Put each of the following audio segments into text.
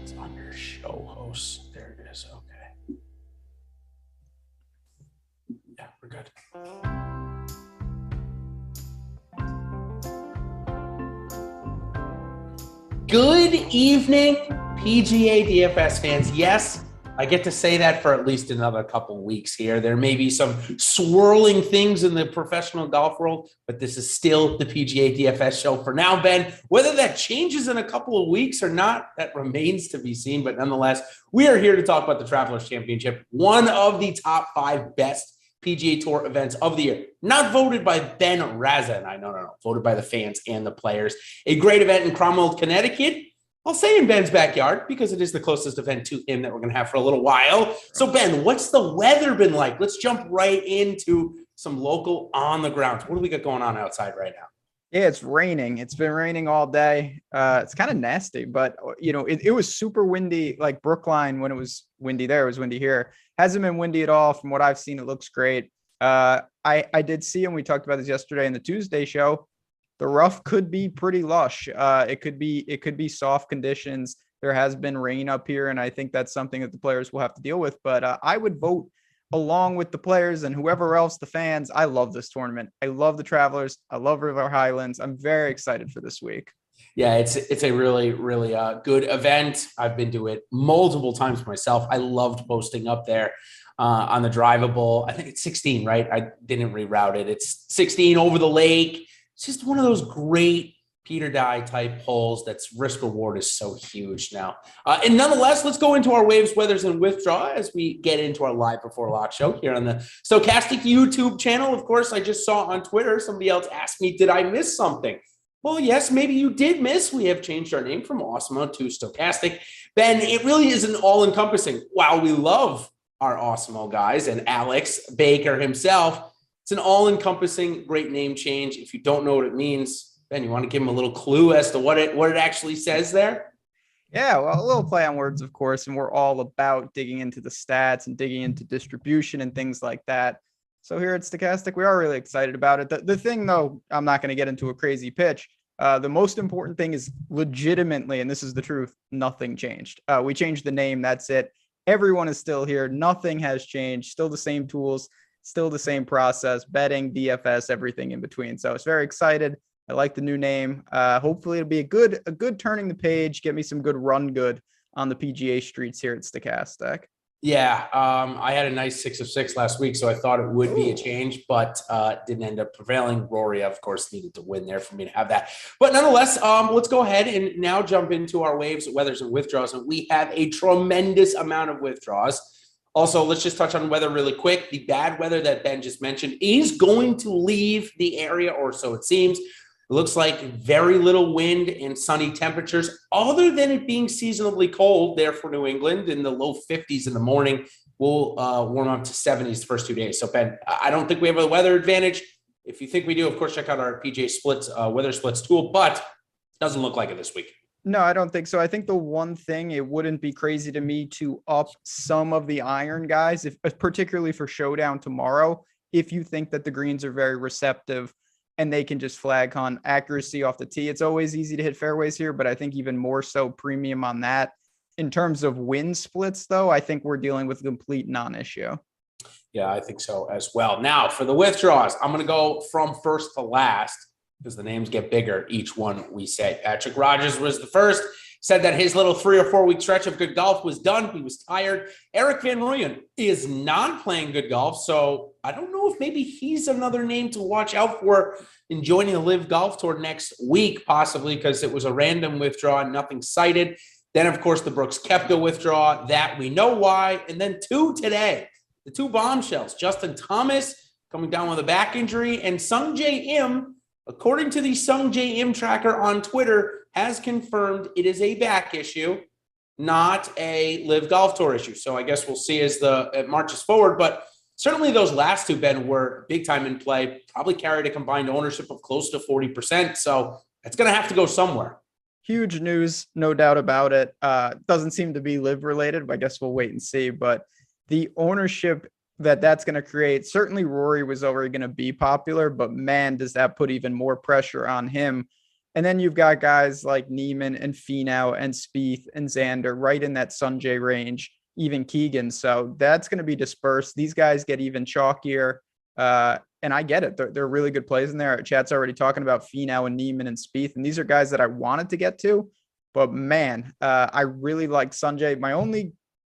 It's under show hosts. There it is. Okay. Yeah, we're good. Good evening, PGA DFS fans. Yes, I get to say that for at least another couple of weeks here. There may be some swirling things in the professional golf world, but this is still the PGA DFS show for now, Ben. Whether that changes in a couple of weeks or not, that remains to be seen. But nonetheless, we are here to talk about the Travelers Championship, one of the top 5 best PGA Tour events of the year. Not voted by Ben Rasa and I, no, voted by the fans and the players. A great event in Cromwell, Connecticut. I'll say in Ben's backyard because it is the closest event to him that we're going to have for a little while. So, Ben, what's the weather been like? Let's jump right into some local on the ground. What do we got going on outside right now? Yeah, it's raining. It's been raining all day. It's kind of nasty, but, it was super windy, like Brookline when it was windy there, it was windy here. Hasn't been windy at all. From what I've seen, it looks great. I did see, and we talked about this yesterday in the Tuesday show, the rough could be pretty lush. It could be soft conditions. There has been rain up here, and I think that's something that the players will have to deal with. But I would vote along with the players and whoever else, the fans. I love this tournament. I love the Travelers. I love River Highlands. I'm very excited for this week. Yeah, it's a really, really good event. I've been to it multiple times myself. I loved posting up there on the drivable. I think it's 16, right? I didn't reroute it. It's 16 over the lake. It's just one of those great Peter Dye type holes that's risk reward is so huge now. And nonetheless, let's go into our waves, weathers, and withdraw as we get into our live before lock show here on the Stokastic YouTube channel. Of course, I just saw on Twitter, somebody else asked me, did I miss something? Well, yes, maybe you did miss. We have changed our name from Awesemo to Stokastic. Ben, it really isn't all-encompassing. While we love our Awesemo guys and Alex Baker himself, it's an all-encompassing great name change. If you don't know what it means, Ben, you want to give him a little clue as to what it actually says there? Yeah, well, a little play on words, of course, and we're all about digging into the stats and digging into distribution and things like that. So here at Stokastic, we are really excited about it. The thing, though, I'm not going to get into a crazy pitch. The most important thing is legitimately, and this is the truth, nothing changed. We changed the name. That's it. Everyone is still here. Nothing has changed. Still the same tools, still the same process, betting, DFS, everything in between. So it's very excited. I like the new name. Hopefully it'll be a good turning the page, get me some good run good on the PGA streets here at Stokastic. Yeah, I had a nice 6 of 6 last week, so I thought it would be a change, but didn't end up prevailing. Rory, of course, needed to win there for me to have that. But nonetheless, let's go ahead and now jump into our waves, weathers, and withdraws. And we have a tremendous amount of withdraws. Also, let's just touch on weather really quick. The bad weather that Ben just mentioned is going to leave the area, or so it seems. It looks like very little wind and sunny temperatures, other than it being seasonably cold there for New England in the low 50s in the morning. We'll warm up to 70s the first 2 days. So, Ben, I don't think we have a weather advantage. If you think we do, of course, check out our PGA Splits, weather splits tool, but it doesn't look like it this week. No, I don't think so. I think the one thing, it wouldn't be crazy to me to up some of the iron guys, particularly for showdown tomorrow, if you think that the greens are very receptive and they can just flag on accuracy off the tee. It's always easy to hit fairways here, but I think even more so premium on that. In terms of wind splits, though, I think we're dealing with a complete non-issue. Yeah, I think so as well. Now, for the withdraws, I'm going to go from first to last because the names get bigger each one we say. Patrick Rogers was the first. Said that his little 3 or 4 week stretch of good golf was done. He was tired. Eric Van Rooyen is not playing good golf, so I don't know if maybe he's another name to watch out for in joining the Live Golf Tour next week, possibly because it was a random withdrawal and nothing cited. Then, of course, the Brooks Koepka withdrawal. That we know why. And then 2 today, the 2 bombshells. Justin Thomas coming down with a back injury, and Sung J M, according to the Sung J M tracker on Twitter, has confirmed it is a back issue, not a Live Golf Tour issue. So I guess we'll see as it marches forward. But certainly those last 2, Ben, were big time in play, probably carried a combined ownership of close to 40%. So it's going to have to go somewhere. Huge news, no doubt about it. Doesn't seem to be Live related, but I guess we'll wait and see. But the ownership that's going to create, certainly Rory was already going to be popular, but man, does that put even more pressure on him And then you've got guys like Neiman and Finau and Spieth and Xander right in that Sungjae range, even Keegan. So that's going to be dispersed. These guys get even chalkier. And I get it. They're really good plays in there. Chat's already talking about Finau and Neiman and Spieth. And these are guys that I wanted to get to. But man, I really like Sungjae.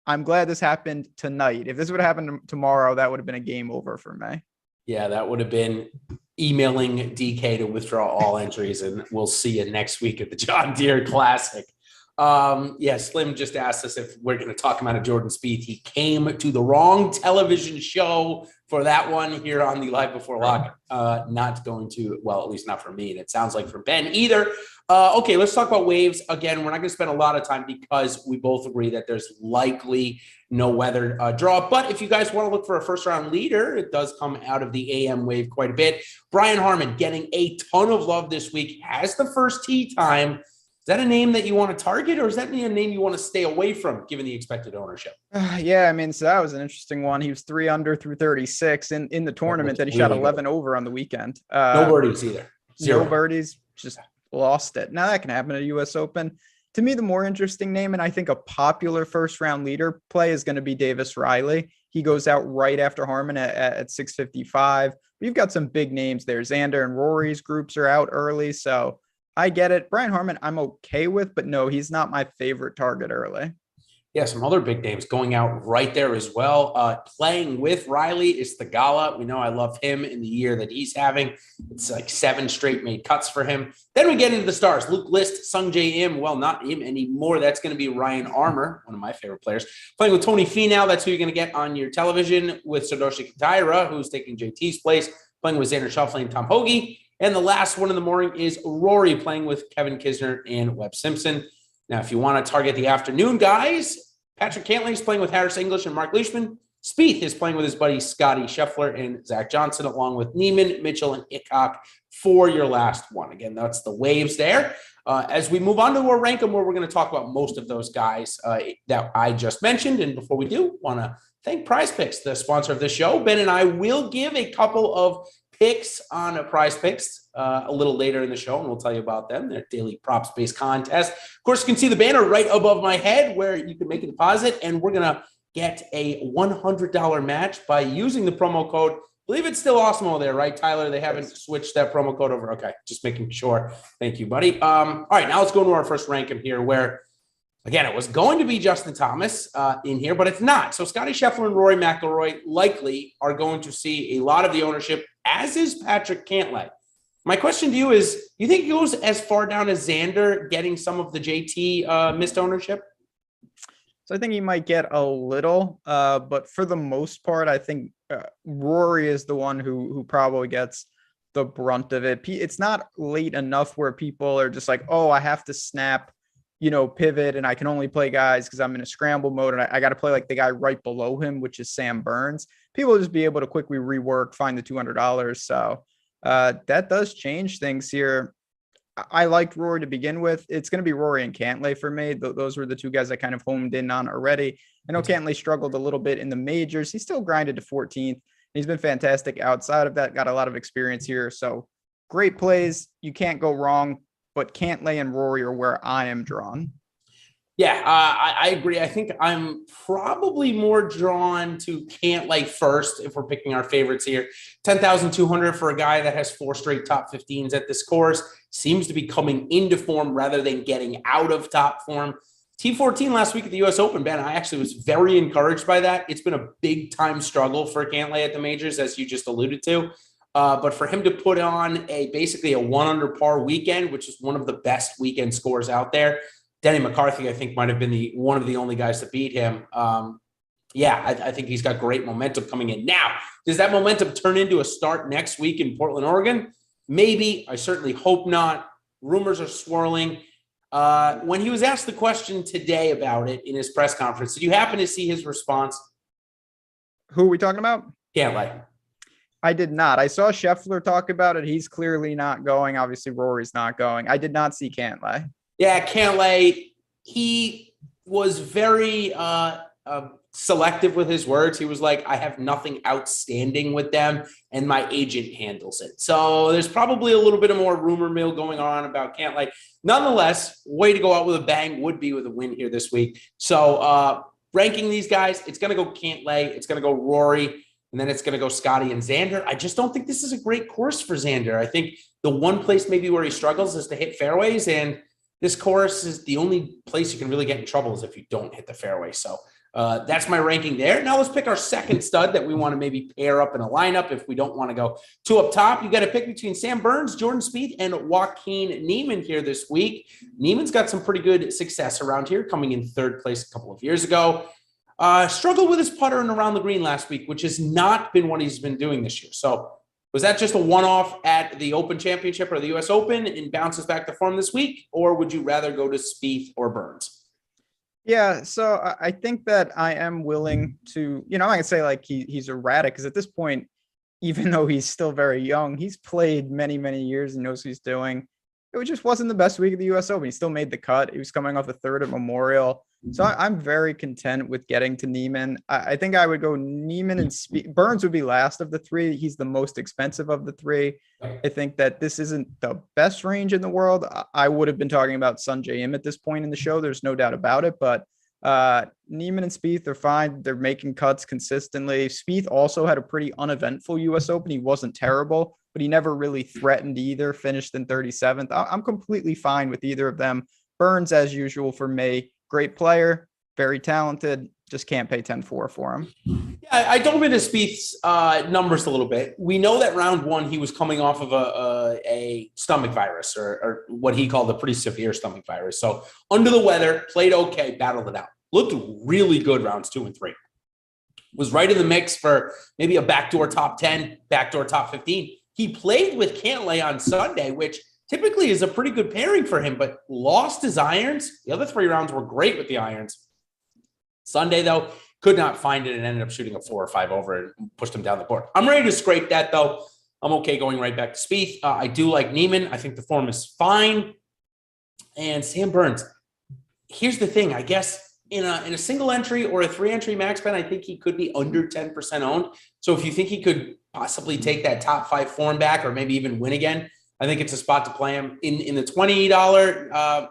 I'm glad this happened tonight. If this would have happened tomorrow, that would have been a game over for me. Yeah, that would have been emailing DK to withdraw all entries, and we'll see you next week at the John Deere Classic. Slim just asked us if we're going to talk about Jordan Spieth. He came to the wrong television show for that one here on the Live Before Lock. Not going to, well, at least not for me, and it sounds like for Ben either. Okay, let's talk about waves. Again, we're not going to spend a lot of time because we both agree that there's likely no weather draw. But if you guys want to look for a first-round leader, it does come out of the AM wave quite a bit. Brian Harman getting a ton of love this week, has the first tee time. Is that a name that you want to target, or is that a name you want to stay away from given the expected ownership? Yeah, I mean, so that was an interesting one. He was 3 under through 36 in the tournament that he shot 11 over on the weekend. No birdies either. Zero. No birdies, just lost it. Now that can happen at a US Open. To me, the more interesting name, and I think a popular first round leader play, is going to be Davis Riley. He goes out right after Harman at 655. We've got some big names there. Xander and Rory's groups are out early, so I get it. Brian Harman, I'm okay with, but no, he's not my favorite target early. Yeah, some other big names going out right there as well. Playing with Riley is Thegala. We know I love him in the year that he's having. It's like 7 straight made cuts for him. Then we get into the stars. Luke List, Sungjae Im. Well, not him anymore. That's going to be Ryan Armour, one of my favorite players. Playing with Tony Finau. That's who you're going to get on your television with Satoshi Kodaira, who's taking JT's place. Playing with Xander Schauffele and Tom Hoge. And the last one in the morning is Rory playing with Kevin Kisner and Webb Simpson. Now, if you want to target the afternoon guys, Patrick Cantlay is playing with Harris English and Mark Leishman. Spieth is playing with his buddy Scotty Scheffler and Zach Johnson, along with Neiman, Mitchell, and Hickok for your last one. Again, that's the waves there. As we move on to our rank 'em, where we're going to talk about most of those guys that I just mentioned. And before we do, want to thank Prize Picks, the sponsor of the show. Ben and I will give a couple of picks on Prize Picks a little later in the show, and we'll tell you about them. Their daily props-based contest. Of course, you can see the banner right above my head where you can make a deposit, and we're going to get a $100 match by using the promo code. I believe it's still Osmo there, right, Tyler? They haven't switched that promo code over. Okay, just making sure. Thank you, buddy. All right, now let's go into our first ranking here where, again, it was going to be Justin Thomas in here, but it's not. So Scotty Scheffler and Rory McIlroy likely are going to see a lot of the ownership, as is Patrick Cantlay. My question to you is, you think he goes as far down as Xander getting some of the JT missed ownership? So I think he might get a little, but for the most part, I think Rory is the one who probably gets the brunt of it. It's not late enough where people are just like, oh, I have to snap, pivot, and I can only play guys because I'm in a scramble mode, and I got to play like the guy right below him, which is Sam Burns. People will just be able to quickly rework, find the $200. So that does change things here. I liked Rory to begin with. It's going to be Rory and Cantlay for me. Those were the two guys I kind of homed in on already. I know Cantlay struggled a little bit in the majors. He still grinded to 14th. He's been fantastic outside of that. Got a lot of experience here. So great plays. You can't go wrong. But Cantlay and Rory are where I am drawn. Yeah, I agree. I think I'm probably more drawn to Cantlay first if we're picking our favorites here. 10,200 for a guy that has 4 straight top 15s at this course. Seems to be coming into form rather than getting out of top form. T14 last week at the US Open, Ben, I actually was very encouraged by that. It's been a big time struggle for Cantlay at the majors, as you just alluded to. But for him to put on basically a 1 under par weekend, which is one of the best weekend scores out there. Denny McCarthy, I think, might have been one of the only guys to beat him. I think he's got great momentum coming in. Now, does that momentum turn into a start next week in Portland, Oregon? Maybe. I certainly hope not. Rumors are swirling. When he was asked the question today about it in his press conference, did you happen to see his response? Who are we talking about? Cantlay. I did not. I saw Scheffler talk about it. He's clearly not going. Obviously, Rory's not going. I did not see Cantlay. Yeah, Cantlay, he was very selective with his words. He was like, I have nothing outstanding with them and my agent handles it. So there's probably a little bit of more rumor mill going on about Cantlay. Nonetheless, way to go out with a bang would be with a win here this week. So ranking these guys, it's going to go Cantlay, it's going to go Rory, and then it's going to go Scotty and Xander. I just don't think this is a great course for Xander. I think the one place maybe where he struggles is to hit fairways, and this course is the only place you can really get in trouble is if you don't hit the fairway. So that's my ranking there. Now let's pick our second stud that we want to maybe pair up in a lineup if we don't want to go two up top. You got to pick between Sam Burns, Jordan Spieth, and Joaquin Niemann here this week. Niemann's got some pretty good success around here, coming in third place a couple of years ago. Struggled with his putter and around the green last week, which has not been what he's been doing this year. So was that just a one-off at the Open Championship or the U.S. Open and bounces back to form this week? Or would you rather go to Spieth or Burns? Yeah, so I think that I am willing to, I'm not going to say like he's erratic, because at this point, even though he's still very young, he's played many, many years and knows what he's doing. It just wasn't the best week of the U.S. Open. He still made the cut. He was coming off a third at Memorial. So I'm very content with getting to Niemann. I think I would go Niemann and Spieth. Burns would be last of the three. He's the most expensive of the three. I think that this isn't the best range in the world. I would have been talking about Sungjae Im at this point in the show. There's no doubt about it. But Niemann and Spieth are fine. They're making cuts consistently. Spieth also had a pretty uneventful U.S. Open. He wasn't terrible, but he never really threatened either. Finished in 37th. I'm completely fine with either of them. Burns, as usual for me. Great player, very talented, just can't pay 10-4 for him. Yeah, I dove into Spieth's numbers a little bit. We know that round one, he was coming off of a stomach virus or what he called a pretty severe stomach virus. So under the weather, played okay, battled it out. Looked really good rounds 2 and 3. Was right in the mix for maybe a backdoor top 10, backdoor top 15. He played with Cantlay on Sunday, which typically is a pretty good pairing for him, but lost his irons. The other 3 rounds were great with the irons. Sunday, though, could not find it and ended up shooting a 4 or 5 over and pushed him down the board. I'm ready to scrape that, though. I'm okay going right back to Spieth. I do like Niemann. I think the form is fine. And Sam Burns, here's the thing. I guess in a single entry or a 3-entry max bet, I think he could be under 10% owned. So if you think he could possibly take that top 5 form back or maybe even win again, I think it's a spot to play him in the $20.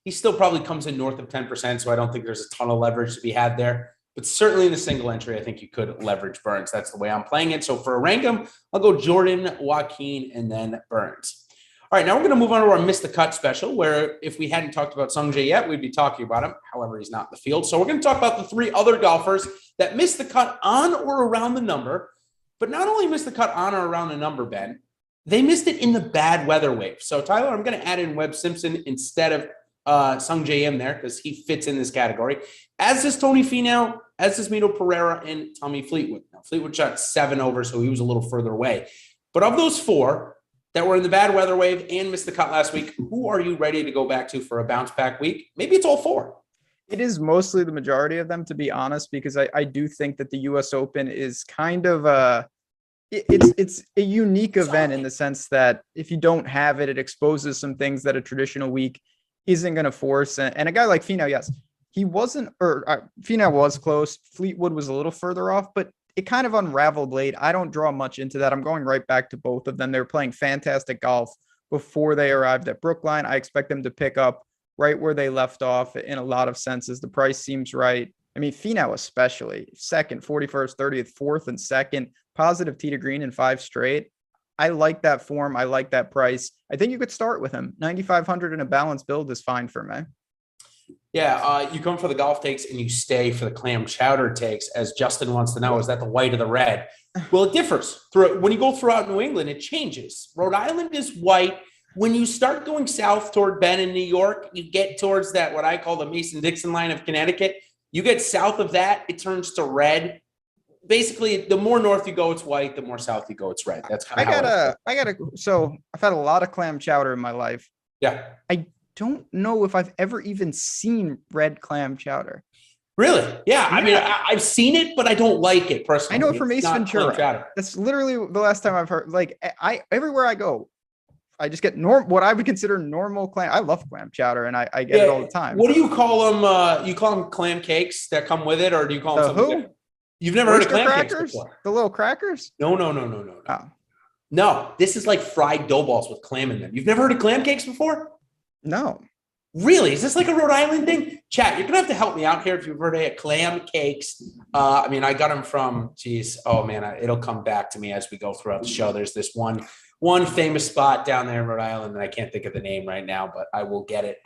He still probably comes in north of 10%, so I don't think there's a ton of leverage to be had there. But certainly in the single entry, I think you could leverage Burns. That's the way I'm playing it. So for a rank 'em, I'll go Jordan, Joaquin, and then Burns. All right, now we're going to move on to our Miss the Cut special, where if we hadn't talked about Sungjae yet, we'd be talking about him. However, he's not in the field. So we're going to talk about the 3 other golfers that missed the cut on or around the number. But not only missed the cut on or around the number, Ben, they missed it in the bad weather wave. So, Tyler, I'm going to add in Webb Simpson instead of Sungjae Im there because he fits in this category. As does Tony Finau, as does Mito Pereira, and Tommy Fleetwood. Now, Fleetwood shot 7 over, so he was a little further away. But of those 4 that were in the bad weather wave and missed the cut last week, who are you ready to go back to for a bounce back week? Maybe it's all 4. It is mostly the majority of them, to be honest, because I do think that the U.S. Open is kind of it's a unique event in the sense that if you don't have it, it exposes some things that a traditional week isn't going to force. And a guy like Finau, yes, he wasn't, or Finau was close. Fleetwood was a little further off, but it kind of unraveled late. I don't draw much into that. I'm going right back to both of them. They were playing fantastic golf before they arrived at Brookline. I expect them to pick up right where they left off in a lot of senses. The price seems right. I mean, Finau especially, second, 41st, 30th, 4th, and 2nd, positive tee to green in 5 straight. I like that form. I like that price. I think you could start with him. 9,500 in a balanced build is fine for me. Yeah, you come for the golf takes and you stay for the clam chowder takes, as Justin wants to know, is that the white or the red? Well, it differs. When you go throughout New England, it changes. Rhode Island is white. When you start going south toward Bend in New York, you get towards that, what I call the Mason-Dixon line of Connecticut. You get south of that, it turns to red. Basically, the more north you go, it's white. The more south you go, it's red. That's kind of So I've had a lot of clam chowder in my life. Yeah. I don't know if I've ever even seen red clam chowder. Really? Yeah. I mean, I've seen it, but I don't like it personally. I know it from Ace Ventura. That's literally the last time I've heard. Like, everywhere I go, I just get what I would consider normal clam. I love clam chowder, and I get it all the time. What do you call them? You call them clam cakes that come with it, or do you call them something different? You've never heard of clam cakes before? The little crackers? No. Oh. No, this is like fried dough balls with clam in them. You've never heard of clam cakes before? No. Really? Is this like a Rhode Island thing? Chat, you're going to have to help me out here if you've heard of clam cakes. I mean, I got them from, it'll come back to me as we go throughout the show. There's this one famous spot down there in Rhode Island, and I can't think of the name right now, but I will get it.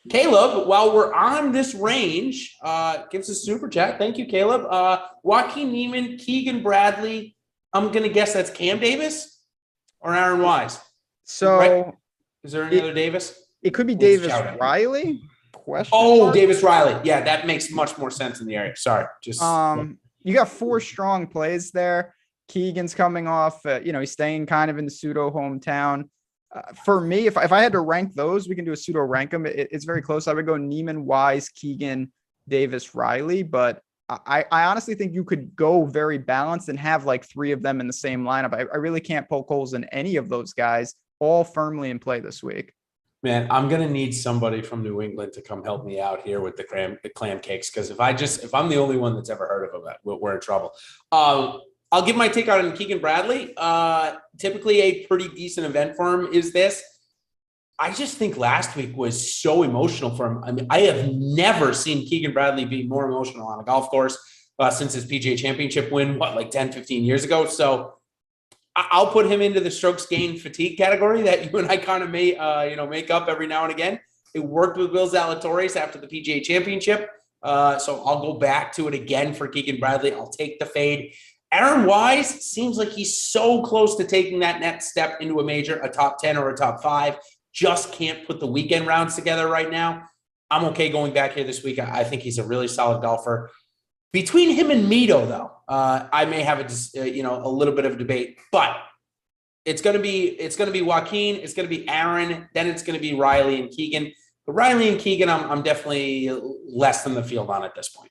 Caleb, while we're on this range, gives us a super chat. Thank you, Caleb. Joaquin Neiman, Keegan Bradley. I'm going to guess that's Cam Davis or Aaron Wise. So right? Is there any other Davis? It could be Davis Riley. Davis Riley. Yeah, that makes much more sense in the area. Sorry. You got 4 strong plays there. Keegan's coming off, he's staying kind of in the pseudo hometown. For me, if I had to rank those, we can do a pseudo rank them. It's very close. I would go Neiman, Wise, Keegan, Davis, Riley, but I honestly think you could go very balanced and have like 3 of them in the same lineup. I really can't poke holes in any of those guys, all firmly in play this week. Man, I'm going to need somebody from New England to come help me out here with the clam cakes. Because if I'm the only one that's ever heard of them, we're in trouble. I'll give my take on Keegan Bradley. Typically a pretty decent event for him is this. I just think last week was so emotional for him. I mean, I have never seen Keegan Bradley be more emotional on a golf course since his PGA Championship win, like 10, 15 years ago. So I'll put him into the strokes gained fatigue category that you and I kind of make up every now and again. It worked with Will Zalatoris after the PGA Championship. So I'll go back to it again for Keegan Bradley. I'll take the fade. Aaron Wise seems like he's so close to taking that next step into a major, a top 10 or a top 5. Just can't put the weekend rounds together right now. I'm okay going back here this week. I think he's a really solid golfer. Between him and Mito, though, I may have a little bit of a debate, but it's going to be Joaquin, it's going to be Aaron, then it's going to be Riley and Keegan. But Riley and Keegan, I'm definitely less than the field on at this point.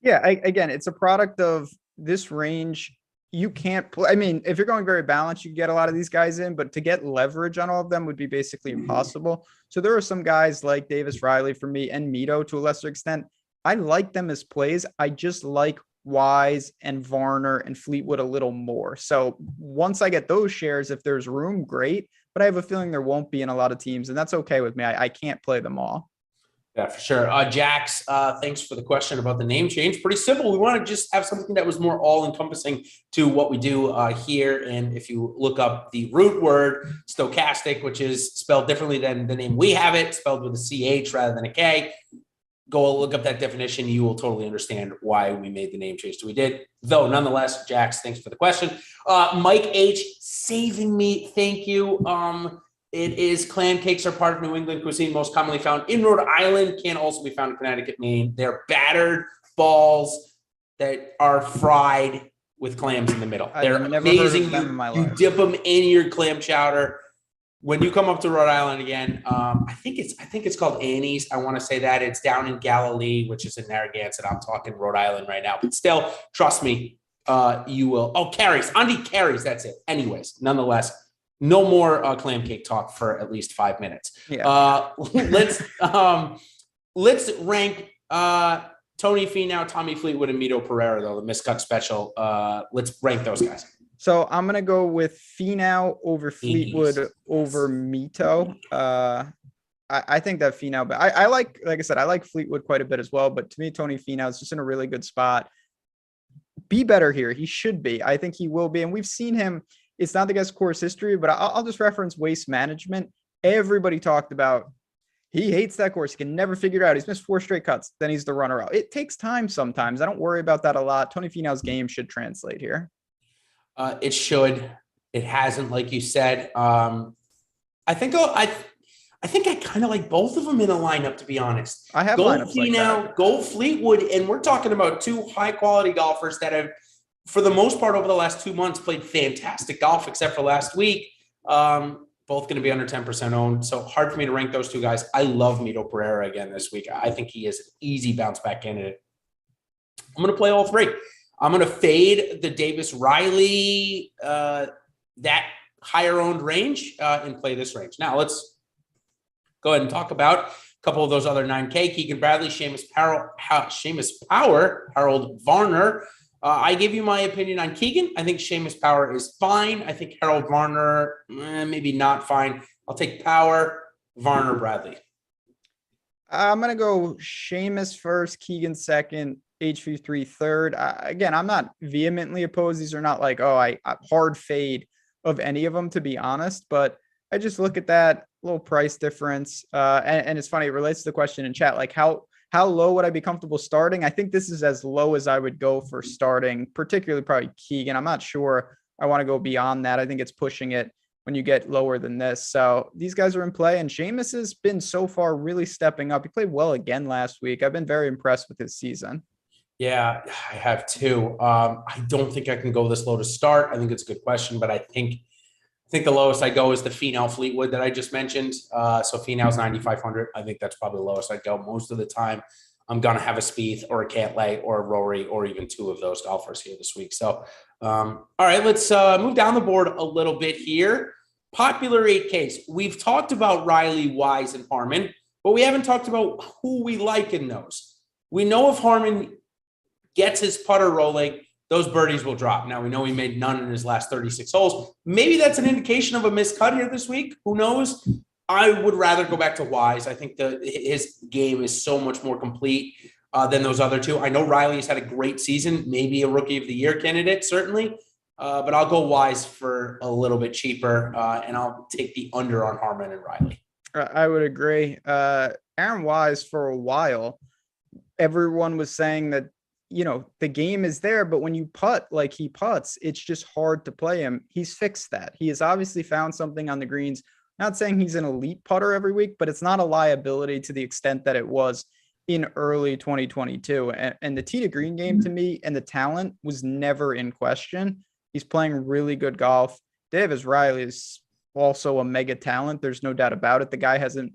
Yeah, again, it's a product of this range. You can't play. I mean, if you're going very balanced, you can get a lot of these guys in, but to get leverage on all of them would be basically impossible. So there are some guys like Davis Riley for me and Mito to a lesser extent. I like them as plays. I just like Wise and Varner and Fleetwood a little more. So once I get those shares, if there's room, great. But I have a feeling there won't be in a lot of teams, and that's okay with me. I can't play them all. Yeah, for sure. Jax, thanks for the question about the name change. Pretty simple. We want to just have something that was more all-encompassing to what we do here. And if you look up the root word, Stokastic, which is spelled differently than the name we have it, spelled with a CH rather than a K, go look up that definition. You will totally understand why we made the name change that we did. Though, nonetheless, Jax, thanks for the question. Mike H, saving me. Thank you. It is clam cakes are part of New England cuisine, most commonly found in Rhode Island, can also be found in Connecticut, Maine. They're battered balls that are fried with clams in the middle. They're amazing. You dip them in your clam chowder. When you come up to Rhode Island again, I think it's called Annie's. I want to say that it's down in Galilee, which is in Narragansett. I'm talking Rhode Island right now, but still, trust me, you will. Oh, Carrie's, Andy Carrie's. That's it. Anyways, nonetheless. No more clam cake talk for at least 5 minutes. Yeah. Let's rank Tony Finau, Tommy Fleetwood, and Mito Pereira, though, the miscut special. Let's rank those guys. So I'm going to go with Finau over Fleetwood over Mito. I think that Finau, but I like I said, I like Fleetwood quite a bit as well. But to me, Tony Finau is just in a really good spot. Be better here. He should be. I think he will be. And we've seen him. It's not the guy's course history, but I'll just reference Waste Management. Everybody talked about he hates that course. He can never figure it out. He's missed 4 straight cuts. Then he's the runner-up. It takes time sometimes. I don't worry about that a lot. Tony Finau's game should translate here. It should. It hasn't, like you said. I think I kind of like both of them in a lineup, to be honest. I have lineups like that. Go Fleetwood, and we're talking about 2 high-quality golfers that have, for the most part, over the last 2 months, played fantastic golf, except for last week. Both going to be under 10% owned. So hard for me to rank those 2 guys. I love Mito Pereira again this week. I think he is an easy bounce back candidate. I'm going to play all 3. I'm going to fade the Davis Riley. That higher owned range and play this range. Now let's go ahead and talk about a couple of those other 9K. Keegan Bradley, Seamus Power, Harold Varner. I gave you my opinion on Keegan. I think Seamus Power is fine. I think Harold Varner, maybe not fine. I'll take Power, Varner, Bradley. I'm going to go Seamus first, Keegan second, HV3 third. Again, I'm not vehemently opposed. These are not like, I hard fade of any of them, to be honest. But I just look at that little price difference. And it's funny, it relates to the question in chat, like how low would I be comfortable starting? I think this is as low as I would go for starting, particularly probably Keegan. I'm not sure I want to go beyond that. I think it's pushing it when you get lower than this. So these guys are in play, and Seamus has been so far really stepping up. He played well again last week. I've been very impressed with his season. Yeah, I have too. I don't think I can go this low to start. I think it's a good question, but I think the lowest I go is the Finau Fleetwood that I just mentioned. So Finau's 9,500. I think that's probably the lowest I'd go. Most of the time, I'm going to have a Spieth or a Cantlay or a Rory or even two of those golfers here this week. So, all right, let's move down the board a little bit here. Popular 8Ks. We've talked about Riley, Wise, and Harmon, but we haven't talked about who we like in those. We know if Harmon gets his putter rolling, those birdies will drop. Now, we know he made none in his last 36 holes. Maybe that's an indication of a missed cut here this week. Who knows? I would rather go back to Wise. I think his game is so much more complete than those other two. I know Riley's had a great season, maybe a Rookie of the Year candidate, certainly. But I'll go Wise for a little bit cheaper, and I'll take the under on Harmon and Riley. I would agree. Aaron Wise, for a while, everyone was saying that, the game is there, but when you putt like he putts, it's just hard to play him. He's fixed that. He has obviously found something on the greens. Not saying he's an elite putter every week, but it's not a liability to the extent that it was in early 2022. And the tee to green game, to me, and the talent was never in question. He's playing really good golf. Davis Riley is also a mega talent. There's no doubt about it. The guy hasn't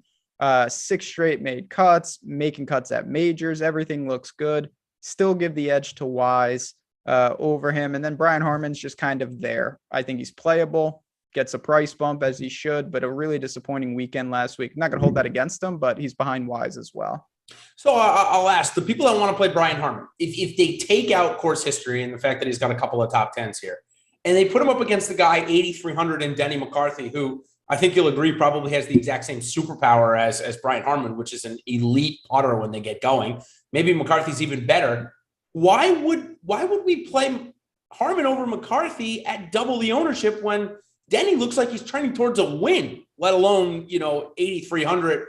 6 straight made cuts, making cuts at majors. Everything looks good. Still give the edge to Wise over him. And then Brian Harmon's just kind of there. I think he's playable, gets a price bump as he should, but a really disappointing weekend last week. I'm not going to hold that against him, but he's behind Wise as well. So I'll ask the people that want to play Brian Harmon, if they take out course history and the fact that he's got a couple of top 10s here, and they put him up against the guy 8,300 in Denny McCarthy, who I think you'll agree probably has the exact same superpower as Brian Harmon, which is an elite putter when they get going. Maybe McCarthy's even better. Why would we play Harmon over McCarthy at double the ownership when Denny looks like he's trending towards a win, let alone 8,300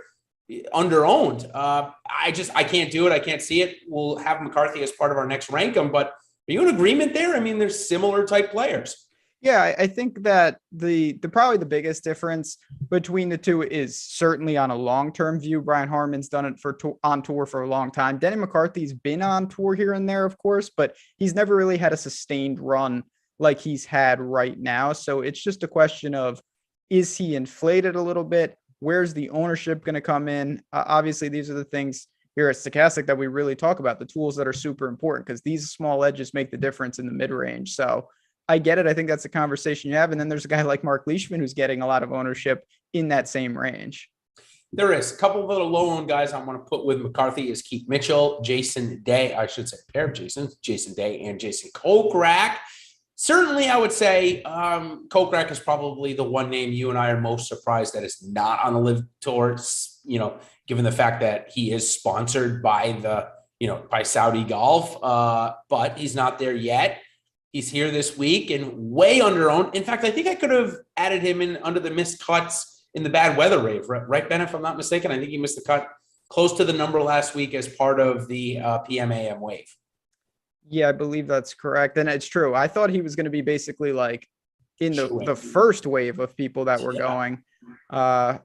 under-owned? I can't do it. I can't see it. We'll have McCarthy as part of our next rankum, but are you in agreement there? I mean, there's similar type players. Yeah, I think that the probably the biggest difference between the two is certainly on a long-term view. Brian Harmon's done it on tour for a long time. Denny McCarthy's been on tour here and there, of course, but he's never really had a sustained run like he's had right now. So it's just a question of, is he inflated a little bit? Where's the ownership going to come in? Obviously, these are the things here at Stokastic that we really talk about, the tools that are super important, because these small edges make the difference in the mid-range. So I get it. I think that's a conversation you have. And then there's a guy like Mark Leishman who's getting a lot of ownership in that same range. There is a couple of little low-owned guys I want to put with McCarthy is Keith Mitchell, Jason Day. I should say a pair of Jasons, Jason Day and Jason Kokrak. Certainly, I would say Kokrak is probably the one name you and I are most surprised that is not on the Live Tour, given the fact that he is sponsored by by Saudi Golf, but he's not there yet. He's here this week and way under-owned. In fact, I think I could have added him in under the missed cuts in the bad weather rave, right, Ben, if I'm not mistaken? I think he missed the cut close to the number last week as part of the PMAM wave. Yeah, I believe that's correct. And it's true. I thought he was going to be basically like in the first wave of people that were going. I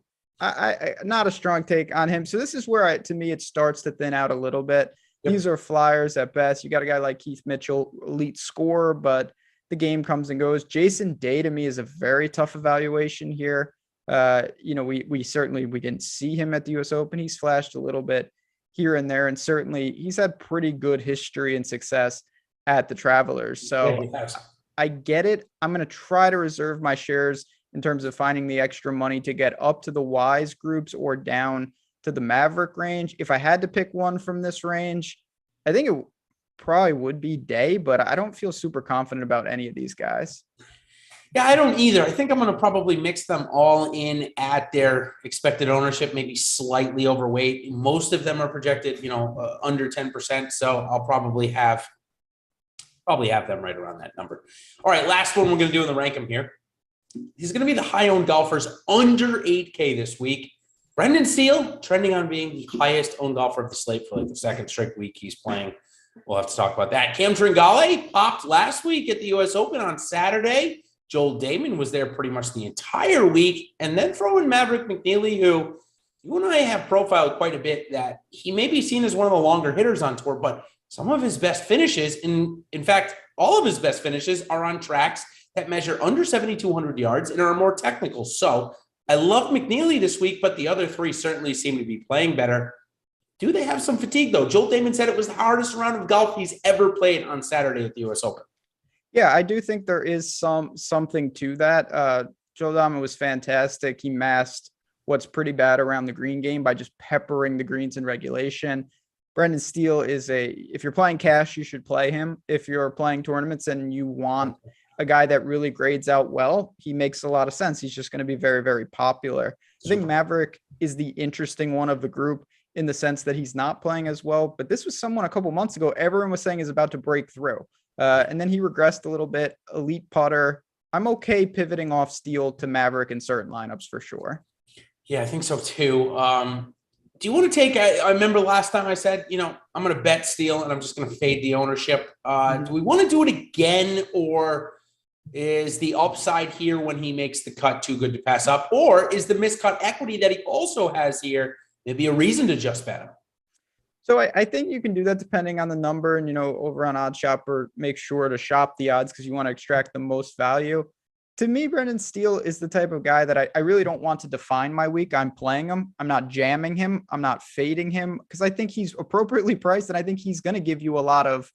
not a strong take on him. So this is where to me, it starts to thin out a little bit. Yep. These are flyers at best. You got a guy like Keith Mitchell, elite scorer, but the game comes and goes. Jason Day to me is a very tough evaluation here. We certainly didn't see him at the US Open. He's flashed a little bit here and there, and certainly he's had pretty good history and success at the Travelers. So I get it. I'm going to try to reserve my shares in terms of finding the extra money to get up to the Wise groups or down to the Maverick range. If I had to pick one from this range, I think it probably would be Day, but I don't feel super confident about any of these guys. Yeah, I don't either. I think I'm going to probably mix them all in at their expected ownership, maybe slightly overweight. Most of them are projected, under 10%. So I'll probably have them right around that number. All right, last one we're going to do in the rank 'em here. He's going to be the high-owned golfers under 8K this week. Brendan Steele trending on being the highest owned golfer of the slate for like the second straight week he's playing. We'll have to talk about that. Cam Tringale popped last week at the U.S. Open on Saturday. Joel Damon was there pretty much the entire week. And then throw in Maverick McNeely, who you and I have profiled quite a bit, that he may be seen as one of the longer hitters on tour, but some of his best finishes, in fact, all of his best finishes are on tracks that measure under 7,200 yards and are more technical. So I love McNeely this week, but the other three certainly seem to be playing better. Do they have some fatigue, though? Joel Damon said it was the hardest round of golf he's ever played on Saturday at the U.S. Open. Yeah, I do think there is something to that. Joel Damon was fantastic. He masked what's pretty bad around the green game by just peppering the greens in regulation. Brendan Steele if you're playing cash, you should play him. If you're playing tournaments and you want a guy that really grades out well, he makes a lot of sense. He's just going to be very, very popular. I think Maverick is the interesting one of the group in the sense that he's not playing as well, but this was someone a couple months ago everyone was saying is about to break through. And then he regressed a little bit. Elite putter. I'm okay pivoting off Steele to Maverick in certain lineups for sure. Yeah, I think so too. Do you want to take, I remember last time I said, I'm going to bet Steele and I'm just going to fade the ownership. Do we want to do it again, or is the upside here when he makes the cut too good to pass up? Or is the miscut equity that he also has here maybe a reason to just bet him? So I think you can do that depending on the number, and, over on OddsShopper, make sure to shop the odds because you want to extract the most value. To me, Brendan Steele is the type of guy that I really don't want to define my week. I'm playing him. I'm not jamming him. I'm not fading him because I think he's appropriately priced, and I think he's going to give you a lot of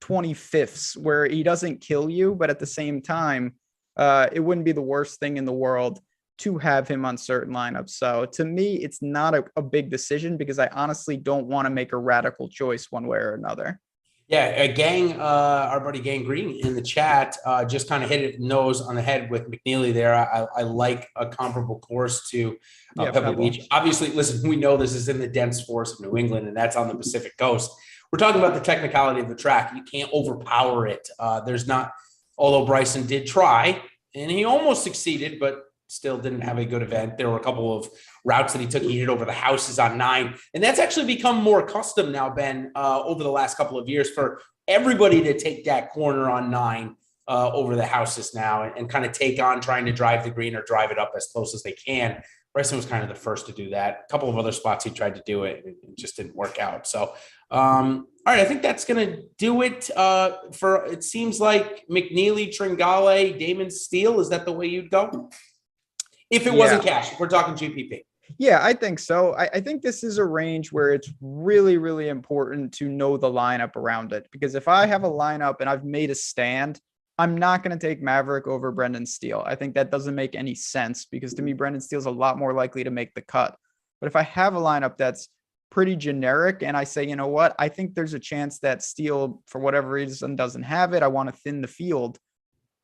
25ths where he doesn't kill you, but at the same time, it wouldn't be the worst thing in the world to have him on certain lineups. So to me, it's not a big decision because I honestly don't want to make a radical choice one way or another. Yeah, our buddy Gang Green in the chat just kind of hit it nose on the head with McNeely there. I like a comparable course to Pebble Beach. Obviously, listen, we know this is in the dense forest of New England, and that's on the Pacific Coast. We're talking about the technicality of the track. You can't overpower it. Although Bryson did try, and he almost succeeded, but still didn't have a good event. There were a couple of routes that he took. He hit over the houses on 9. And that's actually become more custom now, Ben, over the last couple of years for everybody to take that corner on 9 over the houses now and kind of take on trying to drive the green or drive it up as close as they can. Bryson was kind of the first to do that. A couple of other spots he tried to do it and it just didn't work out. So, all right, I think that's going to do it it seems like McNeely, Tringale, Damon, Steele. Is that the way you'd go? If it wasn't cash, if we're talking GPP. Yeah, I think so. I think this is a range where it's really, really important to know the lineup around it. Because if I have a lineup and I've made a stand, I'm not going to take Maverick over Brendan Steele. I think that doesn't make any sense because to me, Brendan Steele's a lot more likely to make the cut. But if I have a lineup that's pretty generic and I say, you know what, I think there's a chance that Steele, for whatever reason, doesn't have it. I want to thin the field.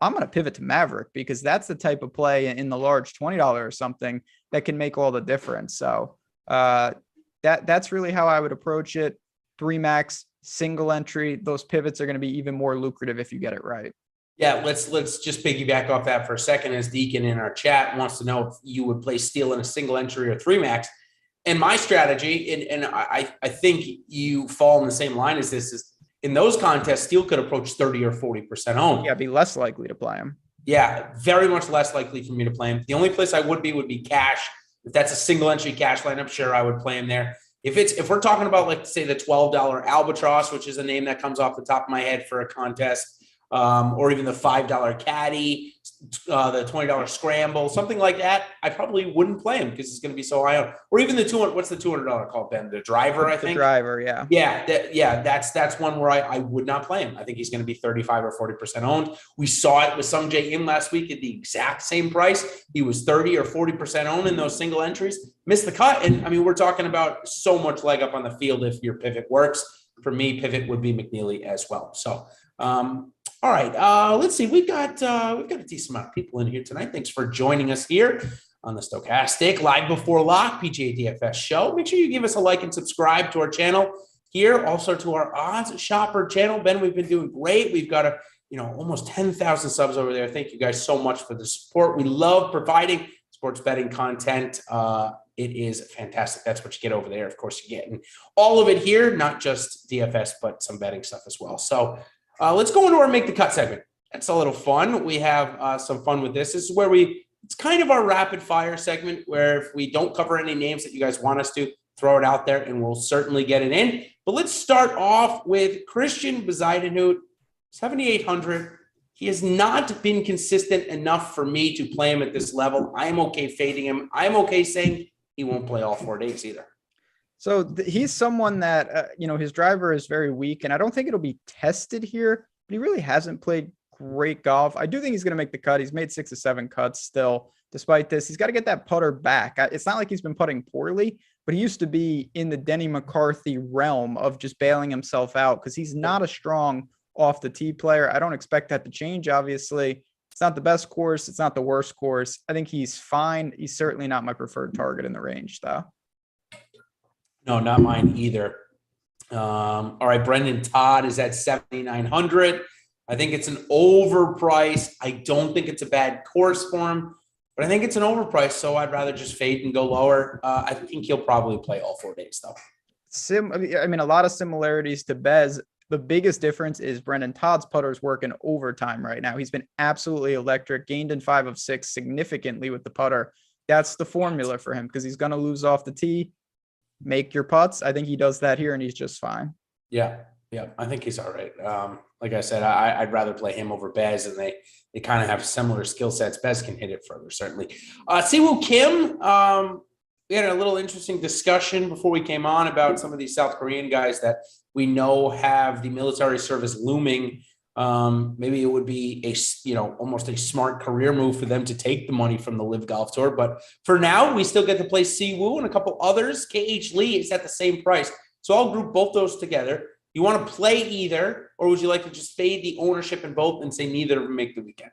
I'm going to pivot to Maverick because that's the type of play in the large $20 or something that can make all the difference. So that's really how I would approach it. 3 max, single entry. Those pivots are going to be even more lucrative if you get it right. Yeah, let's just piggyback off that for a second. As Deacon in our chat wants to know if you would play Steele in a single entry or 3 max. And my strategy, and I think you fall in the same line as this, is in those contests, Steele could approach 30 or 40% owned. Yeah, be less likely to play him. Yeah, very much less likely for me to play him. The only place I would be cash. If that's a single entry cash lineup, sure, I would play him there. If we're talking about, like, say, the $12 Albatross, which is a name that comes off the top of my head for a contest, or even the $5 Caddy, the $20 scramble, something like that, I probably wouldn't play him because it's going to be so high on. Or even the 200. What's the $200 called, Ben? The driver, I think. The driver, yeah. Yeah, that's one where I would not play him. I think he's going to be 35 or 40% owned. We saw it with Sungjae Im last week at the exact same price. He was 30 or 40% owned in those single entries. Missed the cut. And I mean, we're talking about so much leg up on the field if your pivot works. For me, pivot would be McNeely as well. So, all right, let's see. We've got a decent amount of people in here tonight. Thanks for joining us here on the Stokastic Live Before Lock PGA DFS show. Make sure you give us a like and subscribe to our channel here, also to our OddsShopper channel. Ben, we've been doing great. We've got almost 10,000 subs over there. Thank you guys so much for the support. We love providing sports betting content. It is fantastic. That's what you get over there. Of course, you're getting all of it here, not just DFS, but some betting stuff as well. So let's go into our Make the Cut segment. That's a little fun. We have some fun with this. This is where it's kind of our rapid fire segment where if we don't cover any names that you guys want us to, throw it out there and we'll certainly get it in. But let's start off with Christian Bezuidenhout, 7,800. He has not been consistent enough for me to play him at this level. I'm okay fading him. I'm okay saying he won't play all 4 days either. So he's someone that, his driver is very weak, and I don't think it'll be tested here, but he really hasn't played great golf. I do think he's going to make the cut. He's made 6 or 7 cuts still. Despite this, he's got to get that putter back. It's not like he's been putting poorly, but he used to be in the Denny McCarthy realm of just bailing himself out because he's not a strong off the tee player. I don't expect that to change, obviously. It's not the best course. It's not the worst course. I think he's fine. He's certainly not my preferred target in the range, though. No, not mine either. All right, Brendan Todd is at 7,900. I think it's an overprice. I don't think it's a bad course for him, but I think it's an overprice, so I'd rather just fade and go lower. I think he'll probably play all 4 days, though. A lot of similarities to Bez. The biggest difference is Brendan Todd's putters work in overtime right now. He's been absolutely electric, gained in 5 of 6 significantly with the putter. That's the formula for him because he's going to lose off the tee. Make your putts. I think he does that here and he's just fine. Yeah. I think he's all right. Like I said, I'd rather play him over Bez, and they kind of have similar skill sets. Bez can hit it further, certainly. Siwoo Kim, we had a little interesting discussion before we came on about some of these South Korean guys that we know have the military service looming. Maybe it would be almost a smart career move for them to take the money from the Live Golf Tour. But for now, we still get to play Siwoo and a couple others. KH Lee is at the same price. So I'll group both those together. You want to play either, or would you like to just fade the ownership in both and say neither of them make the weekend?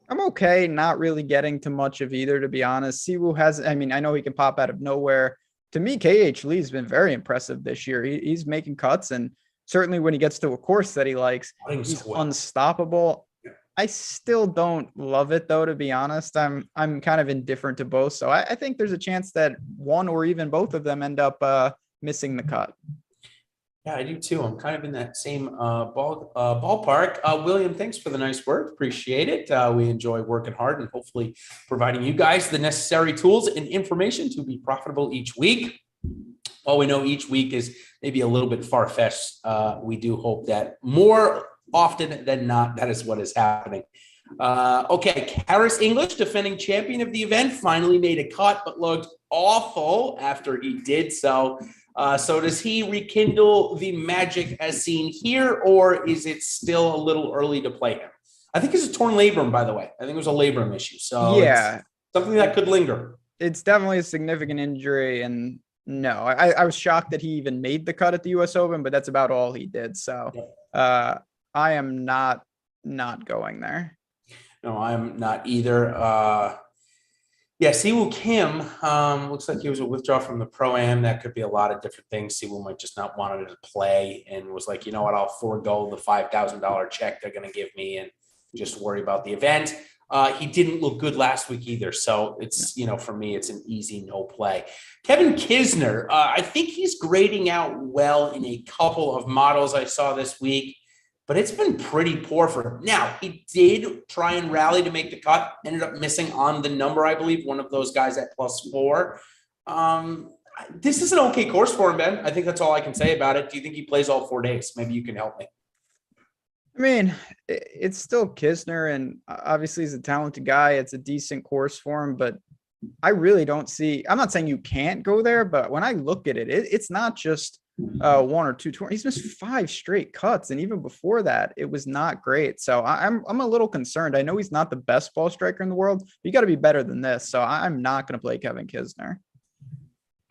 I'm okay not really getting to much of either, to be honest. Siwoo has, I know he can pop out of nowhere. To me, KH Lee's been very impressive this year. He's making cuts, and certainly when he gets to a course that he likes, he's unstoppable. I still don't love it, though, to be honest. I'm kind of indifferent to both. So I think there's a chance that one or even both of them end up missing the cut. Yeah, I do too. I'm kind of in that same ballpark. William, thanks for the nice words. Appreciate it. We enjoy working hard and hopefully providing you guys the necessary tools and information to be profitable each week. While we know each week is maybe a little bit far-fetched, we do hope that more often than not, that is what is happening. Okay, Harris English, defending champion of the event, finally made a cut, but looked awful after he did so. So does he rekindle the magic as seen here, or is it still a little early to play him? I think it's a torn labrum, by the way. I think it was a labrum issue. So yeah, it's something that could linger. It's definitely a significant injury. And no, I was shocked that he even made the cut at the US Open, but that's about all he did. So I am not going there. No, I'm not either. Yeah, Siwoo Kim looks like he was a withdrawal from the Pro-Am. That could be a lot of different things. Siwoo might just not wanted to play and was like, you know what, I'll forego the $5,000 check they're going to give me and just worry about the event. He didn't look good last week either. So it's, for me, it's an easy no play. Kevin Kisner, I think he's grading out well in a couple of models I saw this week, but it's been pretty poor for him. Now, he did try and rally to make the cut, ended up missing on the number, I believe, one of those guys at +4. This is an okay course for him, Ben. I think that's all I can say about it. Do you think he plays all 4 days? Maybe you can help me. I mean, it's still Kisner, and obviously he's a talented guy. It's a decent course for him, but I really don't see. I'm not saying you can't go there, but when I look at it, it's not just one or two tournaments. He's missed 5 straight cuts, and even before that, it was not great. So I'm a little concerned. I know he's not the best ball striker in the world, but you got to be better than this. So I'm not going to play Kevin Kisner.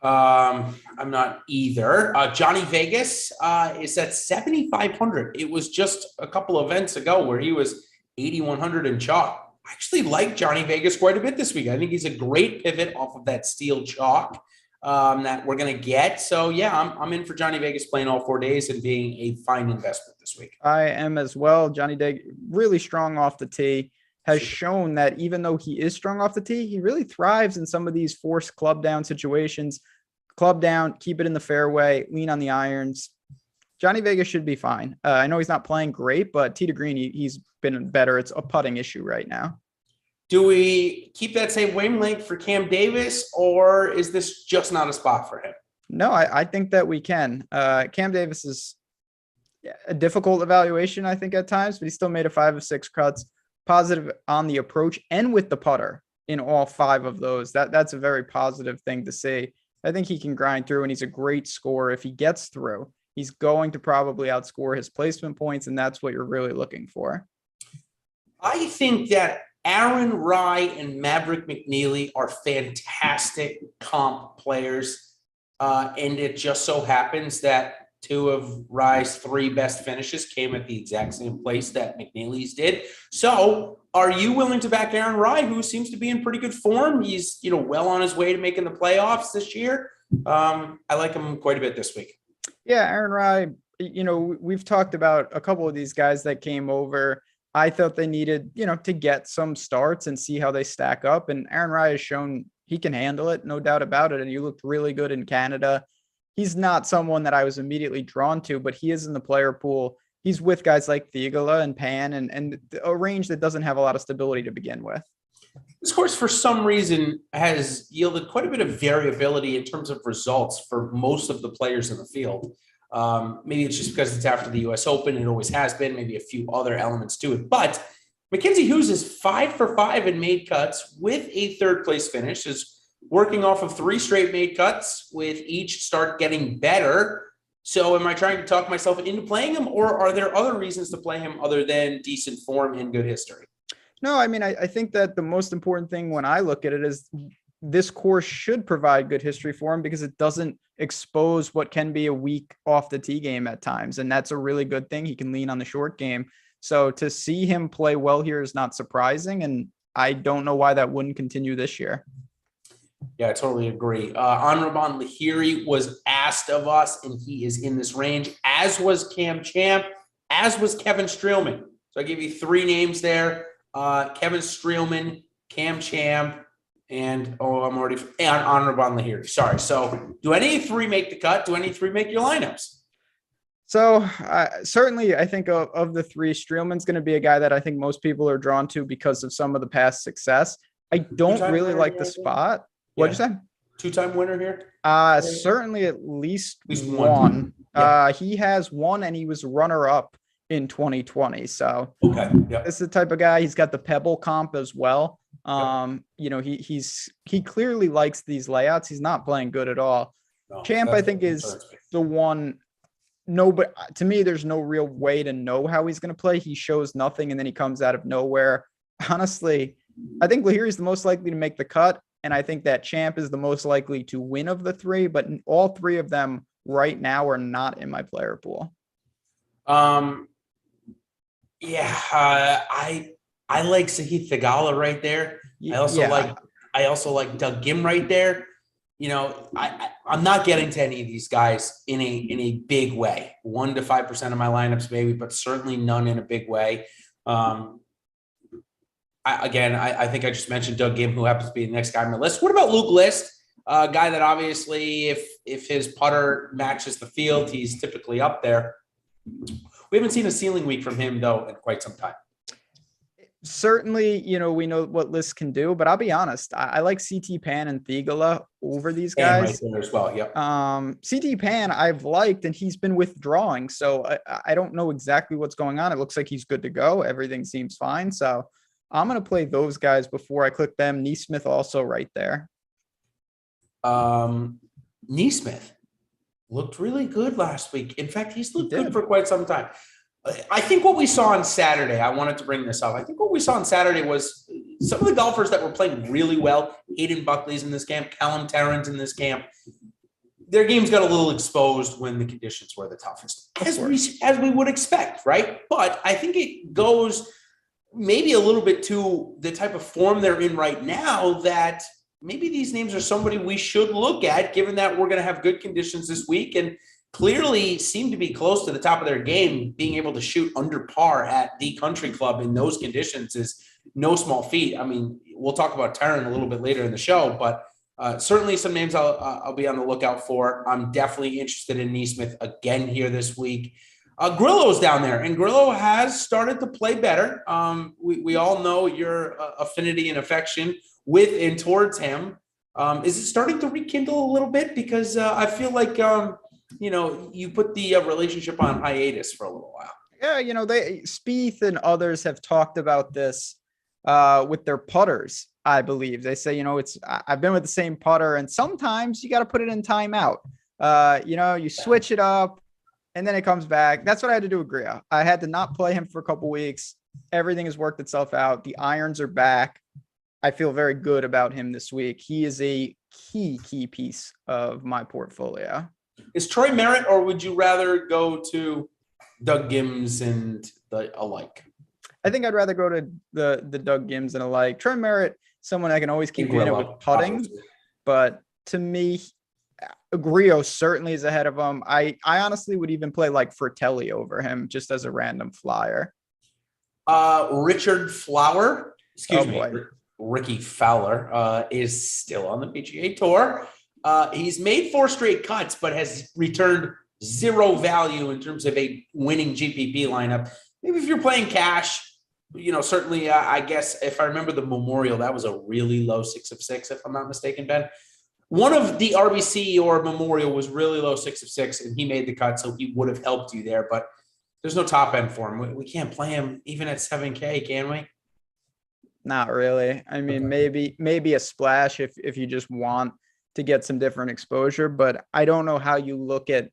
I'm not either. Johnny Vegas is at 7,500. It was just a couple of events ago where he was 8,100 in chalk. I actually like Johnny Vegas quite a bit this week. I think he's a great pivot off of that steel chalk that we're going to get. So yeah, I'm in for Johnny Vegas playing all 4 days and being a fine investment this week. I am as well. Johnny Day, really strong off the tee, has shown that even though he is strong off the tee, he really thrives in some of these forced club down situations. Club down, keep it in the fairway, lean on the irons. Johnny Vegas should be fine. I know he's not playing great, but tee to green, he's been better. It's a putting issue right now. Do we keep that same wavelength for Cam Davis, or is this just not a spot for him? No, I think that we can. Cam Davis is a difficult evaluation, I think, at times, but he still made a 5 of 6 cuts, positive on the approach and with the putter in all 5 of those. That's a very positive thing to see. I think he can grind through, and he's a great scorer. If he gets through, he's going to probably outscore his placement points, and that's what you're really looking for. I think that Aaron Rye and Maverick McNeely are fantastic comp players, and it just so happens that 2 of Rye's 3 best finishes came at the exact same place that McNeely's did. So are you willing to back Aaron Rye, who seems to be in pretty good form? He's, well on his way to making the playoffs this year. I like him quite a bit this week. Yeah, Aaron Rye, we've talked about a couple of these guys that came over. I thought they needed, to get some starts and see how they stack up. And Aaron Rye has shown he can handle it, no doubt about it. And he looked really good in Canada. He's not someone that I was immediately drawn to, but he is in the player pool. He's with guys like Thigala and Pan and a range that doesn't have a lot of stability to begin with. This course, for some reason, has yielded quite a bit of variability in terms of results for most of the players in the field. Maybe it's just because it's after the U.S. Open. It always has been. Maybe a few other elements to it. But Mackenzie Hughes is 5 for 5 in made cuts with a 3rd place finish, is working off of 3 straight made cuts with each start getting better. So am I trying to talk myself into playing him, or are there other reasons to play him other than decent form and good history? No, I mean, I think that the most important thing when I look at it is this course should provide good history for him because it doesn't expose what can be a weak off the tee game at times. And that's a really good thing. He can lean on the short game. So to see him play well here is not surprising. And I don't know why that wouldn't continue this year. Yeah, I totally agree. Anraban Lahiri was asked of us, and he is in this range, as was Cam Champ, as was Kevin Streelman. So I give you 3 names there. Kevin Streelman, Cam Champ, and Anraban Lahiri. Sorry. So do any 3 make the cut? Do any 3 make your lineups? So certainly I think of the 3, Streelman's going to be a guy that I think most people are drawn to because of some of the past success. I don't really like the spot. What'd you say? 2-time winner here? Certainly at least one. Yeah. He has one, and he was runner-up in 2020. So okay, yeah, this is the type of guy. He's got the Pebble comp as well. He clearly likes these layouts. He's not playing good at all. No, Champ, I think, is the one. No, but to me, there's no real way to know how he's going to play. He shows nothing, and then he comes out of nowhere. Honestly, I think Lahiri is the most likely to make the cut. And I think that Champ is the most likely to win of the 3, but all 3 of them right now are not in my player pool. I like Sahith Theegala right there. I also like Doug Gim right there. I'm not getting to any of these guys in a big way. 1 to 5% of my lineups maybe, but certainly none in a big way. I think I just mentioned Doug Gim, who happens to be the next guy on the list. What about Luke List? A guy that obviously, if his putter matches the field, he's typically up there. We haven't seen a ceiling week from him, though, in quite some time. certainly, we know what lists can do, but I'll be honest. I like CT Pan and Thigala over these And guys. right there as well. Yep. CT Pan I've liked, and he's been withdrawing. So I don't know exactly what's going on. It looks like he's good to go. Everything seems fine. So I'm going to play those guys before I click them. Neesmith also right there. Neesmith looked really good last week. In fact, he's looked good for quite some time. I think what we saw on Saturday, I wanted to bring this up. I think what we saw on Saturday was some of the golfers that were playing really well. Hayden Buckley's in this camp, Callum Tarrant's in this camp. Their games got a little exposed when the conditions were the toughest, as we would expect, right? But I think it goes maybe a little bit to the type of form they're in right now, that maybe these names are somebody we should look at, given that we're going to have good conditions this week and clearly seem to be close to the top of their game. Being able to shoot under par at the country club in those conditions is no small feat. I mean, we'll talk about Tarrant a little bit later in the show, but certainly some names I'll be on the lookout for. I'm definitely interested in Neesmith again here this week. Grillo's down there, and Grillo has started to play better. We all know your affinity and affection with and towards him. Is it starting to rekindle a little bit? Because I feel like you put the relationship on hiatus for a little while. Yeah, Spieth and others have talked about this with their putters. I believe they say, I've been with the same putter, and sometimes you got to put it in timeout. You switch it up, and then it comes back. That's what I had to do with Grillo. I had to not play him for a couple weeks. Everything has worked itself out. The irons are back. I feel very good about him this week. He is a key piece of my portfolio. Is Troy Merritt, or would you rather go to Doug Gims and the alike? I think I'd rather go to the Doug Gims and alike. Troy Merritt, someone I can always keep in it with putting, obviously. But to me, Grillo certainly is ahead of him. I honestly would even play like Fratelli over him just as a random flyer. Richard Flower, Ricky Fowler is still on the PGA Tour. He's made 4 straight cuts, but has returned 0 value in terms of a winning GPP lineup. Maybe if you're playing cash, certainly, I guess if I remember the Memorial, that was a really low 6 of 6, if I'm not mistaken, Ben. One of the RBC or Memorial was really low 6 of 6, and he made the cut, so he would have helped you there. But there's no top end for him. We can't play him even at 7K, can we? Not really. I mean, maybe a splash if you just want to get some different exposure, but I don't know how you look at.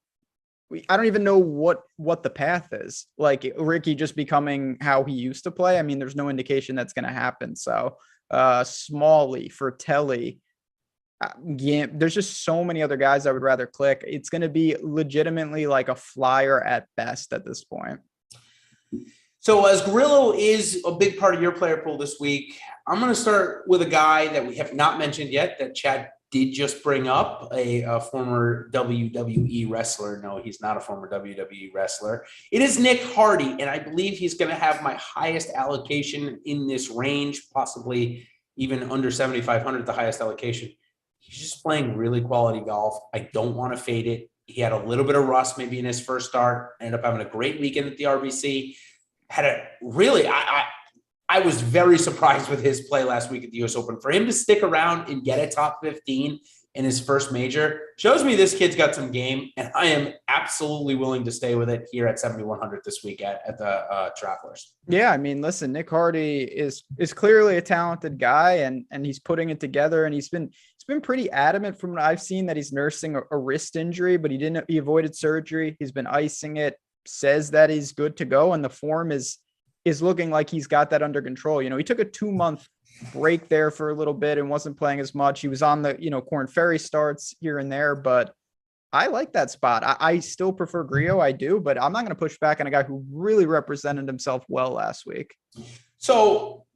I don't even know what the path is. Like Ricky just becoming how he used to play. I mean, there's no indication that's going to happen. So Smalley, Fratelli, there's just so many other guys I would rather click. It's going to be legitimately like a flyer at best at this point. So as Grillo is a big part of your player pool this week, I'm going to start with a guy that we have not mentioned yet that Chad did just bring up, a former WWE wrestler. No, he's not a former WWE wrestler. It is Nick Hardy, and I believe he's going to have my highest allocation in this range, possibly even under 7,500, the highest allocation. He's just playing really quality golf. I don't want to fade it. He had a little bit of rust maybe in his first start, ended up having a great weekend at the RBC. Had a really, I was very surprised with his play last week at the US Open. For him to stick around and get a top 15 in his first major shows me this kid's got some game, and I am absolutely willing to stay with it here at 7,100 this week at the Travelers. Yeah, I mean, listen, Nick Hardy is clearly a talented guy, and he's putting it together, and he's been pretty adamant from what I've seen that he's nursing a wrist injury, but he avoided surgery. He's been icing it, says that he's good to go, and the form is looking like he's got that under control. He took a 2-month break there for a little bit and wasn't playing as much. He was on the, Corn Ferry starts here and there, but I like that spot. I still prefer Grillo. I do, but I'm not going to push back on a guy who really represented himself well last week. So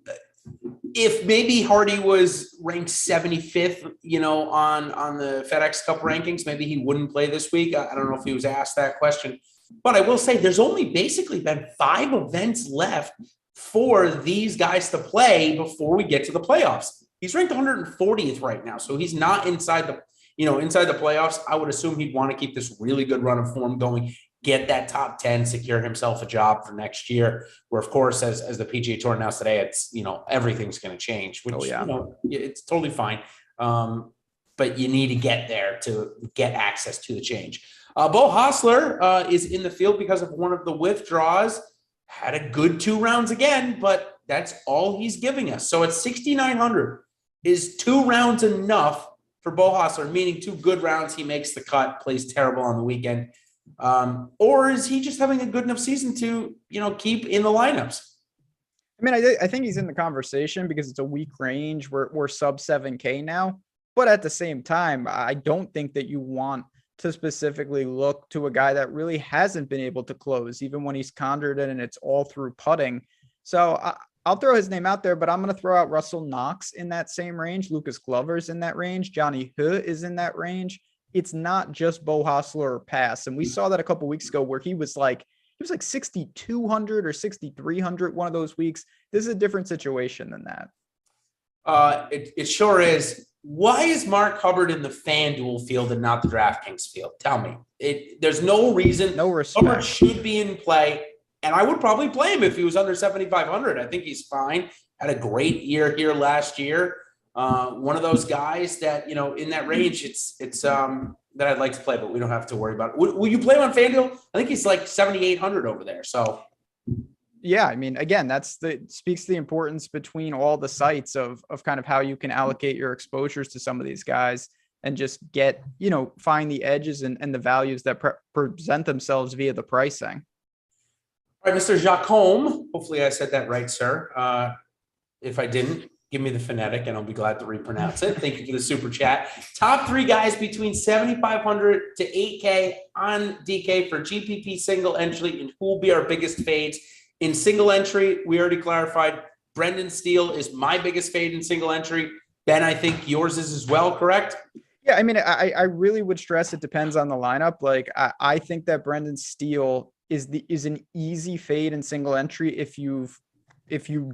if maybe Hardy was ranked 75th, on the FedEx Cup rankings, maybe he wouldn't play this week. I don't know if he was asked that question. But I will say there's only basically been 5 events left for these guys to play before we get to the playoffs. He's ranked 140th right now, so he's not inside the playoffs. I would assume he'd want to keep this really good run of form going. get that top 10, secure himself a job for next year, where of course, as the PGA Tour announced today, it's, everything's going to change, which, it's totally fine. But you need to get there to get access to the change. Bo Hostler is in the field because of one of the withdrawals. Had a good 2 rounds again, but that's all he's giving us. So at 6,900, is 2 rounds enough for Bo Hostler, meaning 2 good rounds, he makes the cut, plays terrible on the weekend? Or is he just having a good enough season to, keep in the lineups? I mean, I think he's in the conversation because it's a weak range. We're sub 7K now. But at the same time, I don't think that you want to specifically look to a guy that really hasn't been able to close, even when he's conjured it and it's all through putting. So I'll throw his name out there, but I'm going to throw out Russell Knox in that same range. Lucas Glover's in that range. Johnny He is in that range. It's not just Bo Hostler or pass. And we saw that a couple weeks ago where he was like 6,200 or 6,300 one of those weeks. This is a different situation than that. It sure is. Why is Mark Hubbard in the FanDuel field and not the DraftKings field? Tell me. There's no reason. No respect. Hubbard should be in play, and I would probably play him if he was under 7,500. I think he's fine. Had a great year here last year. One of those guys that, in that range, it's that I'd like to play, but we don't have to worry about it. Will you play him on FanDuel? I think he's like 7,800 over there. So. Yeah, I mean, again, speaks to the importance between all the sites of kind of how you can allocate your exposures to some of these guys and just get, find the edges and the values that present themselves via the pricing. All right, Mr. Jacome, hopefully I said that right, sir. If I didn't, give me the phonetic and I'll be glad to repronounce it. Thank you for the super chat. Top 3 guys between 7,500 to 8K on DK for GPP single entry, and who will be our biggest fades. In single entry, we already clarified Brendan Steele is my biggest fade in single entry. Ben, I think yours is as well, correct? Yeah, I mean, I really would stress it depends on the lineup. Like, I think that Brendan Steele is an easy fade in single entry if you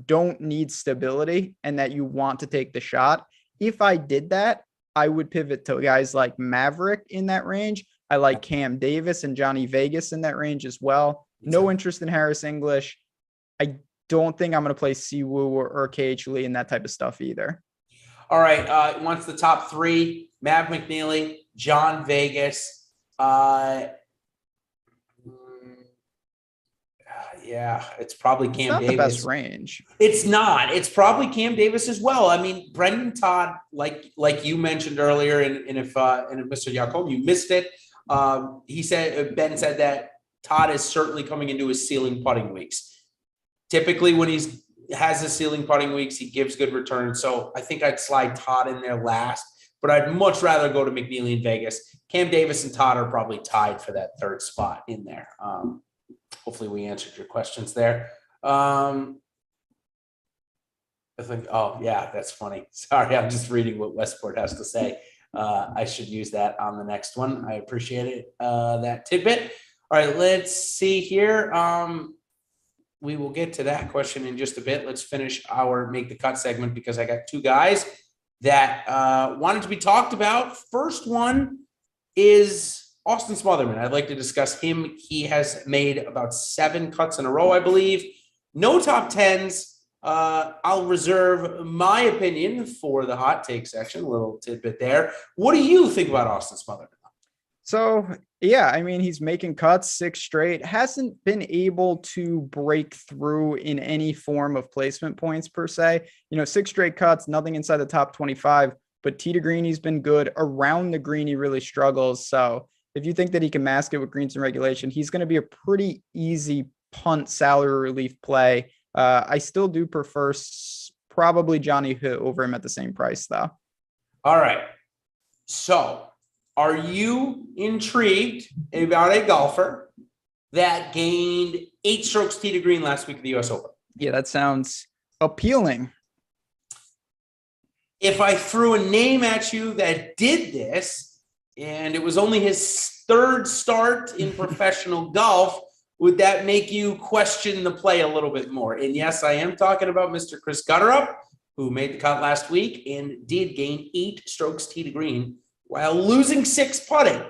don't need stability and that you want to take the shot. If I did that, I would pivot to guys like Maverick in that range. I like Cam Davis and Johnny Vegas in that range as well. No interest in Harris English. I don't think I'm going to play Siwoo or KH Lee and that type of stuff either. All right. Wants the top 3, Mav McNeely, John Vegas. Yeah, it's probably Cam Davis. It's not the best range. It's not. It's probably Cam Davis as well. I mean, Brendan Todd, like you mentioned earlier, and if Mr. Jacome, you missed it, Ben said that Todd is certainly coming into his ceiling putting weeks. Typically, when has his ceiling putting weeks, he gives good returns. So I think I'd slide Todd in there last, but I'd much rather go to McNeely in Vegas. Cam Davis and Todd are probably tied for that 3rd spot in there. Hopefully we answered your questions there. I think, that's funny. Sorry, I'm just reading what Westport has to say. I should use that on the next one. I appreciate it, that tidbit. All right, let's see here. We will get to that question in just a bit. Let's finish our Make the Cut segment because I got 2 guys that wanted to be talked about. First one is Austin Smotherman. I'd like to discuss him. He has made about 7 cuts in a row, I believe. No top 10s. I'll reserve my opinion for the hot take section. A little tidbit there. What do you think about Austin Smotherman? So, yeah, I mean, he's making cuts 6 straight, hasn't been able to break through in any form of placement points per se. 6 straight cuts, nothing inside the top 25, but tee to green, he's been good. Around the green, he really struggles. So if you think that he can mask it with greens and regulation, he's going to be a pretty easy punt salary relief play. I still do prefer probably Johnny He over him at the same price, though. All right. So, are you intrigued about a golfer that gained 8 strokes tee to green last week at the U.S. Open? Yeah, that sounds appealing. If I threw a name at you that did this, and it was only his 3rd start in professional golf, would that make you question the play a little bit more? And yes, I am talking about Mr. Chris Gutterup, who made the cut last week and did gain 8 strokes tee to green while losing 6 putting.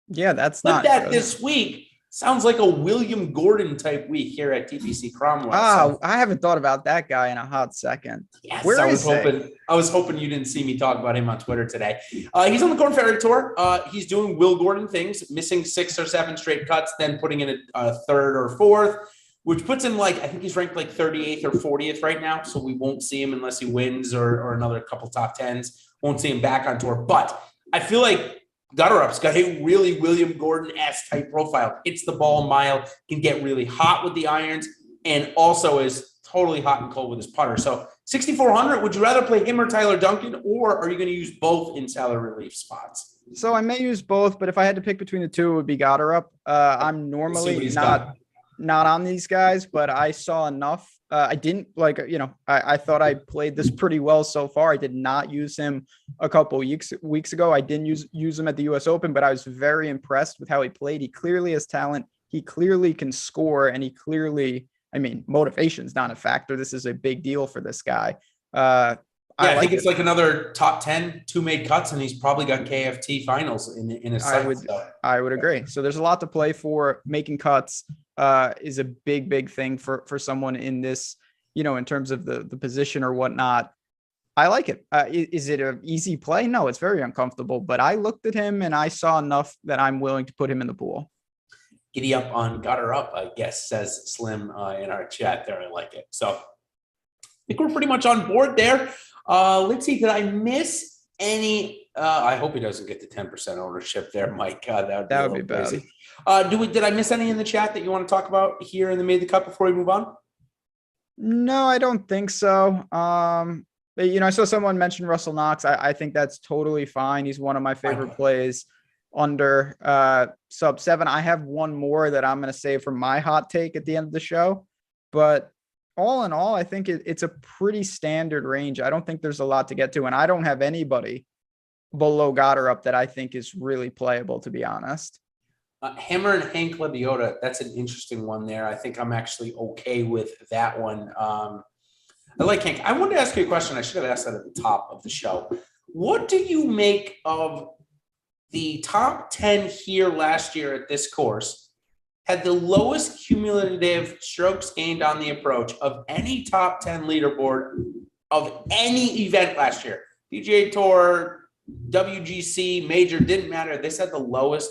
Yeah, that's But not that good. this week sounds like a William Gordon type week here at TPC Cromwell. So, I haven't thought about that guy in a hot second. yes, Where I was is he? hoping you didn't see me talk about him on Twitter today. He's on the Corn Ferry Tour. He's doing Will Gordon things, missing 6 or 7 straight cuts, then putting in a third or fourth, which puts him I think he's ranked like 38th or 40th right now. So we won't see him unless he wins or another couple top 10s. Won't see him back on tour. But I feel like Gutter Up's got a really William Gordon-esque type profile. Hits the ball a mile, can get really hot with the irons, and also is totally hot and cold with his putter. So 6,400, would you rather play him or Tyler Duncan, or are you going to use both in salary relief spots? So I may use both, but if I had to pick between the two, it would be Goddard up. I'm normally not on these guys, but I saw enough. I didn't I thought I played this pretty well so far. I did not use him a couple weeks ago. I didn't use him at the US Open, but I was very impressed with how he played. He clearly has talent. He clearly can score, and he clearly, motivation's not a factor. This is a big deal for this guy. I think it's like another top 10, 2 made cuts, and he's probably got KFT finals in his sights. I would agree. So there's a lot to play for. Making cuts is a big thing for someone in this, in terms of the position or whatnot. I like it. Is it an easy play? No, it's very uncomfortable, but I looked at him and I saw enough that I'm willing to put him in the pool. Giddy up on Gutter Up, I guess, says Slim in our chat there. I like it. So I think we're pretty much on board there. Let's see. Did I miss any? I hope he doesn't get the 10% ownership there, Mike. That would be bad. Did I miss any in the chat that you want to talk about here in the Made the Cut before we move on? No, I don't think so. I saw someone mention Russell Knox. I think that's totally fine. He's one of my favorite plays under sub 7. I have one more that I'm going to save for my hot take at the end of the show, but all in all, I think it's a pretty standard range. I don't think there's a lot to get to, and I don't have anybody below Goddard up that I think is really playable, to be honest. Hammer and Hank Lebioda, that's an interesting one there. I think I'm actually okay with that one. I like Hank. I wanted to ask you a question. I should have asked that at the top of the show. What do you make of the top 10 here last year at this course? Had the lowest cumulative strokes gained on the approach of any top 10 leaderboard of any event last year. PGA Tour, WGC, Major, didn't matter. This had the lowest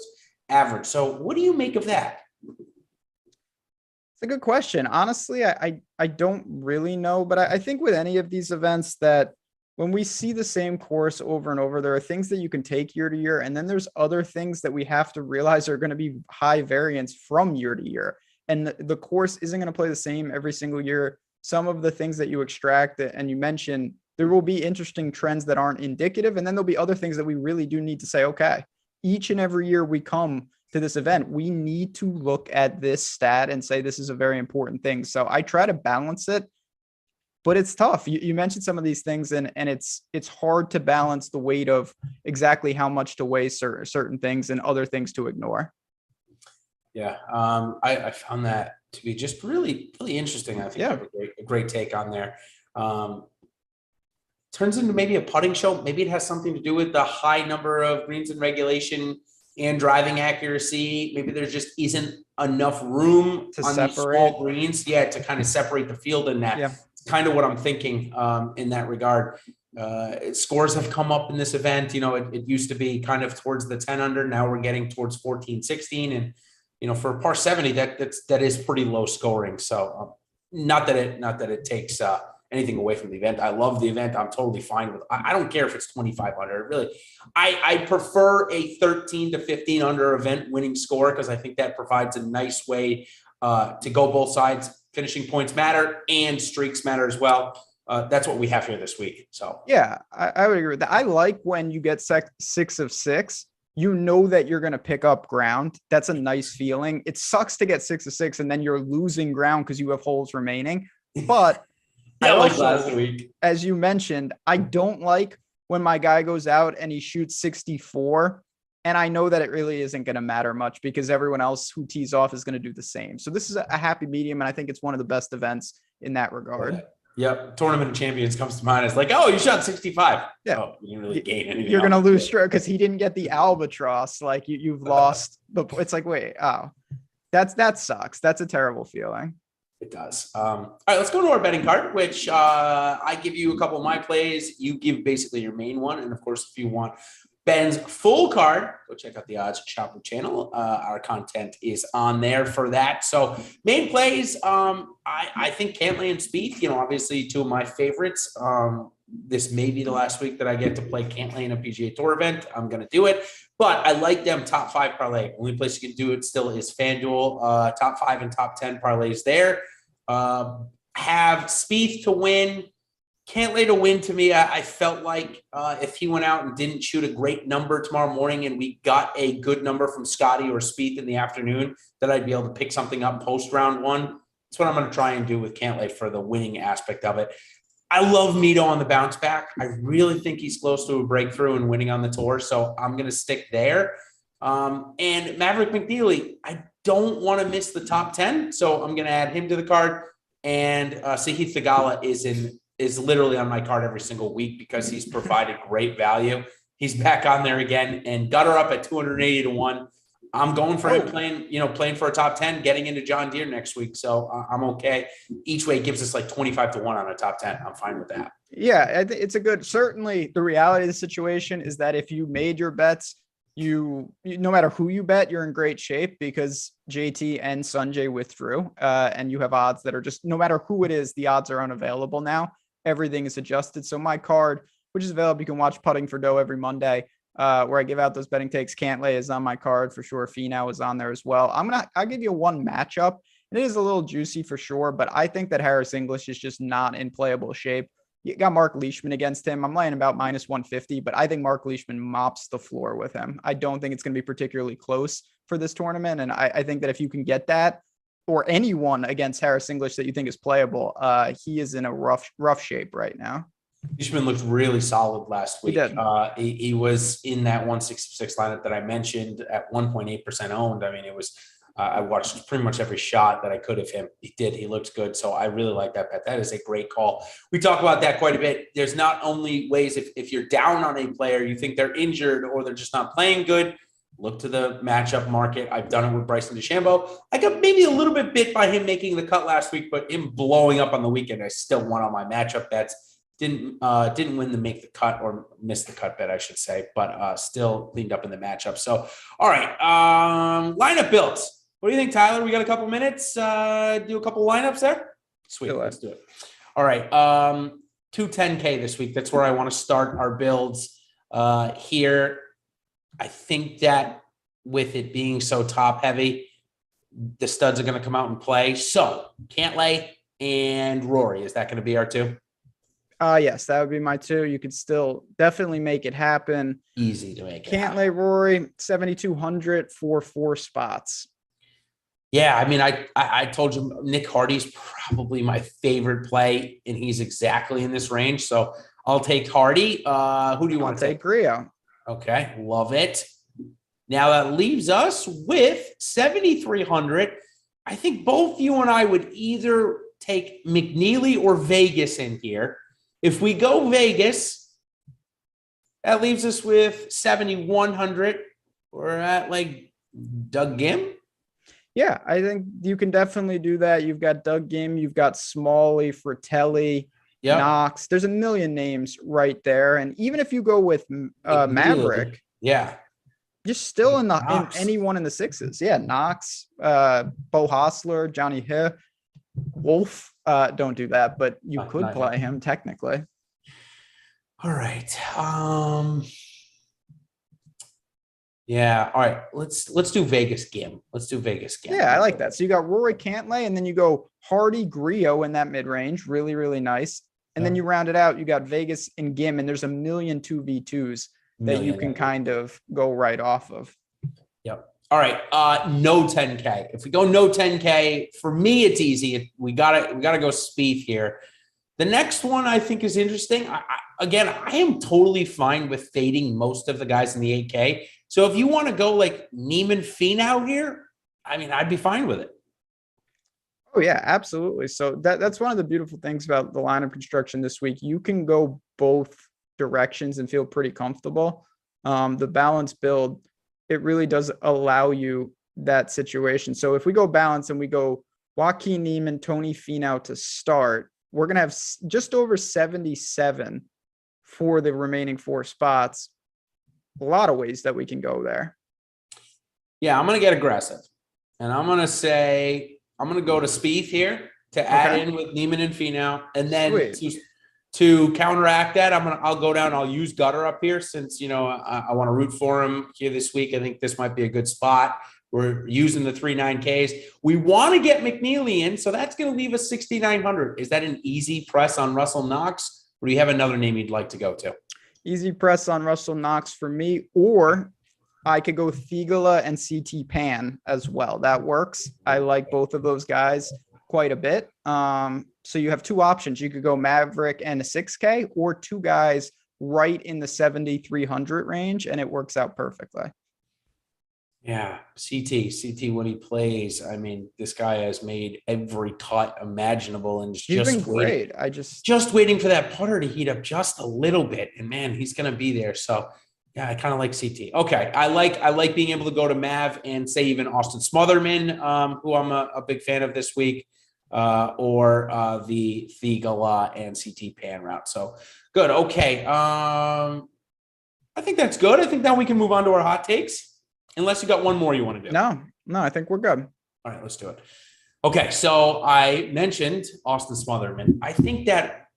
average. So what do you make of that? It's a good question. Honestly, I don't really know, but I think with any of these events that when we see the same course over and over, there are things that you can take year to year, and then there's other things that we have to realize are going to be high variance from year to year. And the course isn't going to play the same every single year. Some of the things that you extract and you mentioned, there will be interesting trends that aren't indicative, and then there'll be other things that we really do need to say, okay, each and every year we come to this event, we need to look at this stat and say this is a very important thing. So I try to balance it, but it's tough. You mentioned some of these things, and it's hard to balance the weight of exactly how much to weigh certain things and other things to ignore. Yeah, I found that to be just really interesting. I think you have a great take on there. Turns into maybe a putting show. Maybe it has something to do with the high number of greens in regulation and driving accuracy. Maybe there just isn't enough room to on separate these small greens, to kind of separate the field in that. Yeah. It's kind of what I'm thinking in that regard. Scores have come up in this event. It used to be kind of towards the 10 under. Now we're getting towards 14, 16. And, for a par 70, that is pretty low scoring. So not that it takes anything away from the event. I love the event. I'm totally fine with it. I don't care if it's 2,500. Really, I prefer a 13 to 15 under event winning score, because I think that provides a nice way to go both sides. Finishing points matter and streaks matter as well. That's what we have here this week. So yeah, I would agree with that. I like when you get 6 of 6. You know that you're going to pick up ground. That's a nice feeling. It sucks to get 6 of 6 and then you're losing ground because you have holes remaining. But like last week, as you mentioned, I don't like when my guy goes out and he shoots 64. And I know that it really isn't going to matter much because everyone else who tees off is going to do the same. So this is a happy medium, and I think it's one of the best events in that regard. Yep. Tournament of Champions comes to mind. It's like, oh, you shot 65. Yeah. Oh, you didn't really gain anything. You're going to lose stroke because he didn't get the albatross. Like you've lost it's like, wait, oh, that sucks. That's a terrible feeling. It does. All right, let's go to our betting card, which I give you a couple of my plays. You give basically your main one. And of course, if you want Ben's full card, go check out the OddsShopper channel. Our content is on there for that. So main plays, I think Cantlay and Spieth, obviously two of my favorites. This may be the last week that I get to play Cantlay in a PGA Tour event. I'm going to do it. But I like them top 5 parlay. Only place you can do it still is FanDuel. Top 5 and top 10 parlays there. Have Spieth to win. Cantlay to win to me. I felt like if he went out and didn't shoot a great number tomorrow morning and we got a good number from Scotty or Spieth in the afternoon, that I'd be able to pick something up post round 1. That's what I'm going to try and do with Cantlay for the winning aspect of it. I love Mito on the bounce back. I really think he's close to a breakthrough and winning on the tour, so I'm going to stick there. And Maverick McNeely, I don't want to miss the top 10, so I'm going to add him to the card. And Sahith Theegala is literally on my card every single week because he's provided great value. He's back on there again, and Gutter up at 280 to 1. I'm going for him playing for a top 10, getting into John Deere next week. So I'm okay. Each way gives us like 25 to 1 on a top 10. I'm fine with that. Yeah, it's a good, certainly the reality of the situation is that if you made your bets, you no matter who you bet, you're in great shape because JT and Sanjay withdrew and you have odds that are just, no matter who it is, the odds are unavailable now. Everything is adjusted. So my card, which is available, you can watch Putting for Dough every Monday. Where I give out those betting takes. Cantlay is on my card for sure. Finau is on there as well. I'll give you one matchup. It is a little juicy for sure, but I think that Harris English is just not in playable shape. You got Mark Leishman against him. I'm laying about minus 150, but I think Mark Leishman mops the floor with him. I don't think it's going to be particularly close for this tournament. And I think that if you can get that or anyone against Harris English that you think is playable, he is in a rough shape right now. Leishman looked really solid last week. He did. He was in that 166 lineup that I mentioned at 1.8% owned. I mean, it was, I watched pretty much every shot that I could of him. He looked good. So I really like that bet. That is a great call. We talk about that quite a bit. There's not only ways if you're down on a player, you think they're injured or they're just not playing good, look to the matchup market. I've done it with Bryson DeChambeau. I got maybe a little bit bit by him making the cut last week, but him blowing up on the weekend, I still won on my matchup bets. Didn't win the make the cut or miss the cut bet, I should say, but still cleaned up in the matchup. So, all right, lineup builds. What do you think, Tyler? We got a couple minutes. Do a couple lineups there. Sweet, let's do it. All right, 210K this week. That's where I want to start our builds here. I think that with it being so top heavy, the studs are going to come out and play. So, Cantlay and Rory, is that going to be our 2? Yes, that would be my 2. You could still definitely make it happen. Easy to make it Cantlay, Rory, 7,200 for 4 spots. Yeah, I mean, I told you Nick Hardy's probably my favorite play, and he's exactly in this range. So I'll take Hardy. Who do you want to take? Griot. Okay, love it. Now that leaves us with 7,300. I think both you and I would either take McNeely or Vegas in here. If we go Vegas, that leaves us with 7,100. We're at like Doug Gim. Yeah, I think you can definitely do that. You've got Doug Gim, you've got Smalley, Fratelli, Knox. There's a million names right there. And even if you go with Maverick, you're still in anyone in the 6s. Yeah, Knox, Bo Hostler, Johnny Hill, Wolf. Don't do that, but you could play him technically. All right. Yeah. All right. Let's do Vegas Gim. Yeah, I like that. So you got Rory Cantlay, and then you go Hardy Griot in that mid range. Really, really nice. And then you round it out. You got Vegas and Gim, and there's a million 2v2s that you can kind of go right off of. Yep. All right. No 10K. If we go no 10K, for me, it's easy. We gotta go Spieth here. The next one I think is interesting. I am totally fine with fading most of the guys in the 8K. So if you want to go like Neiman Finau here, I mean, I'd be fine with it. Oh yeah, absolutely. So that's one of the beautiful things about the lineup construction this week. You can go both directions and feel pretty comfortable. The balanced build, it really does allow you that situation. So if we go balance and we go Joaquin Niemann, Tony Finau to start, we're going to have just over 77 for the remaining 4 spots. A lot of ways that we can go there. Yeah, I'm going to get aggressive. And I'm going to say, I'm going to go to Spieth here to add in with Niemann and Finau. And then to counteract that, I'll go down. I'll use Gutter up here since, I want to root for him here this week. I think this might be a good spot. We're using the 3.9Ks. We want to get McNeely in, so that's going to leave us 6,900. Is that an easy press on Russell Knox, or do you have another name you'd like to go to? Easy press on Russell Knox for me, or I could go Thigala and CT Pan as well. That works. I like both of those guys quite a bit. So you have 2 options. You could go Maverick and a 6K, or 2 guys right in the 7,300 range, and it works out perfectly. Yeah, CT when he plays, I mean, this guy has made every cut imaginable and he's been great. Just waiting for that putter to heat up just a little bit, and man, he's going to be there. So yeah, I kind of like CT. Okay, I like being able to go to Mav and say even Austin Smotherman, who I'm a big fan of this week, or the Thigala and CT Pan route. So good. Okay, I think that's good. I think now we can move on to our hot takes. Unless you got one more you want to do. No, I think we're good. All right, let's do it. Okay, so I mentioned Austin Smotherman. I think that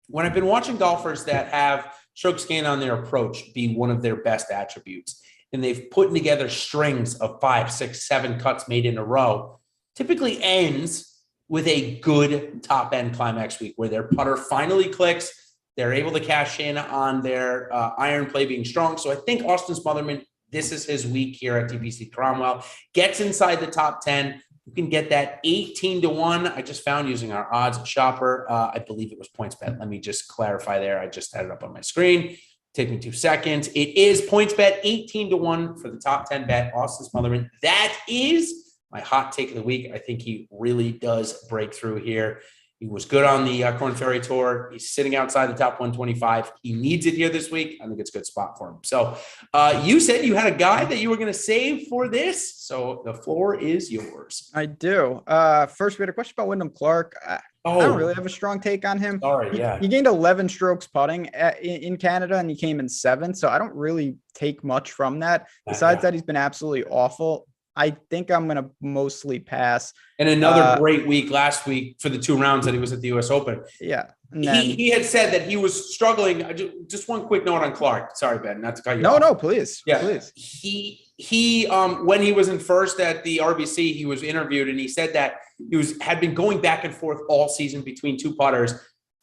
when I've been watching golfers that have strokes gained on their approach be one of their best attributes, and they've put together strings of 5, 6, 7 cuts made in a row, typically ends with a good top-end climax week where their putter finally clicks. They're able to cash in on their iron play being strong. So I think Austin Smotherman, this is his week here at TPC Cromwell. Gets inside the top 10. You can get that 18-1. I just found using our OddsShopper. I believe it was PointsBet. Let me just clarify there. I just had it up on my screen. Take me 2 seconds. It is PointsBet 18-1 for the top 10 bet. Austin Smotherman. That is my hot take of the week. I think he really does break through here. He was good on the Korn Ferry Tour. He's sitting outside the top 125. He needs it here this week. I think it's a good spot for him. So you said you had a guy that you were going to save for this. So the floor is yours. I do. First, we had a question about Wyndham Clark. I don't really have a strong take on him. He gained 11 strokes putting in Canada, and he came in 7th. So I don't really take much from that. Besides that, he's been absolutely awful. I think I'm going to mostly pass. And another great week last week for the 2 rounds that he was at the U.S. Open. Yeah. He had said that he was struggling. Just one quick note on Clark. Sorry, Ben, not to cut you off. No, please. Yeah. Please. He when he was in first at the RBC, he was interviewed and he said that he had been going back and forth all season between 2 putters.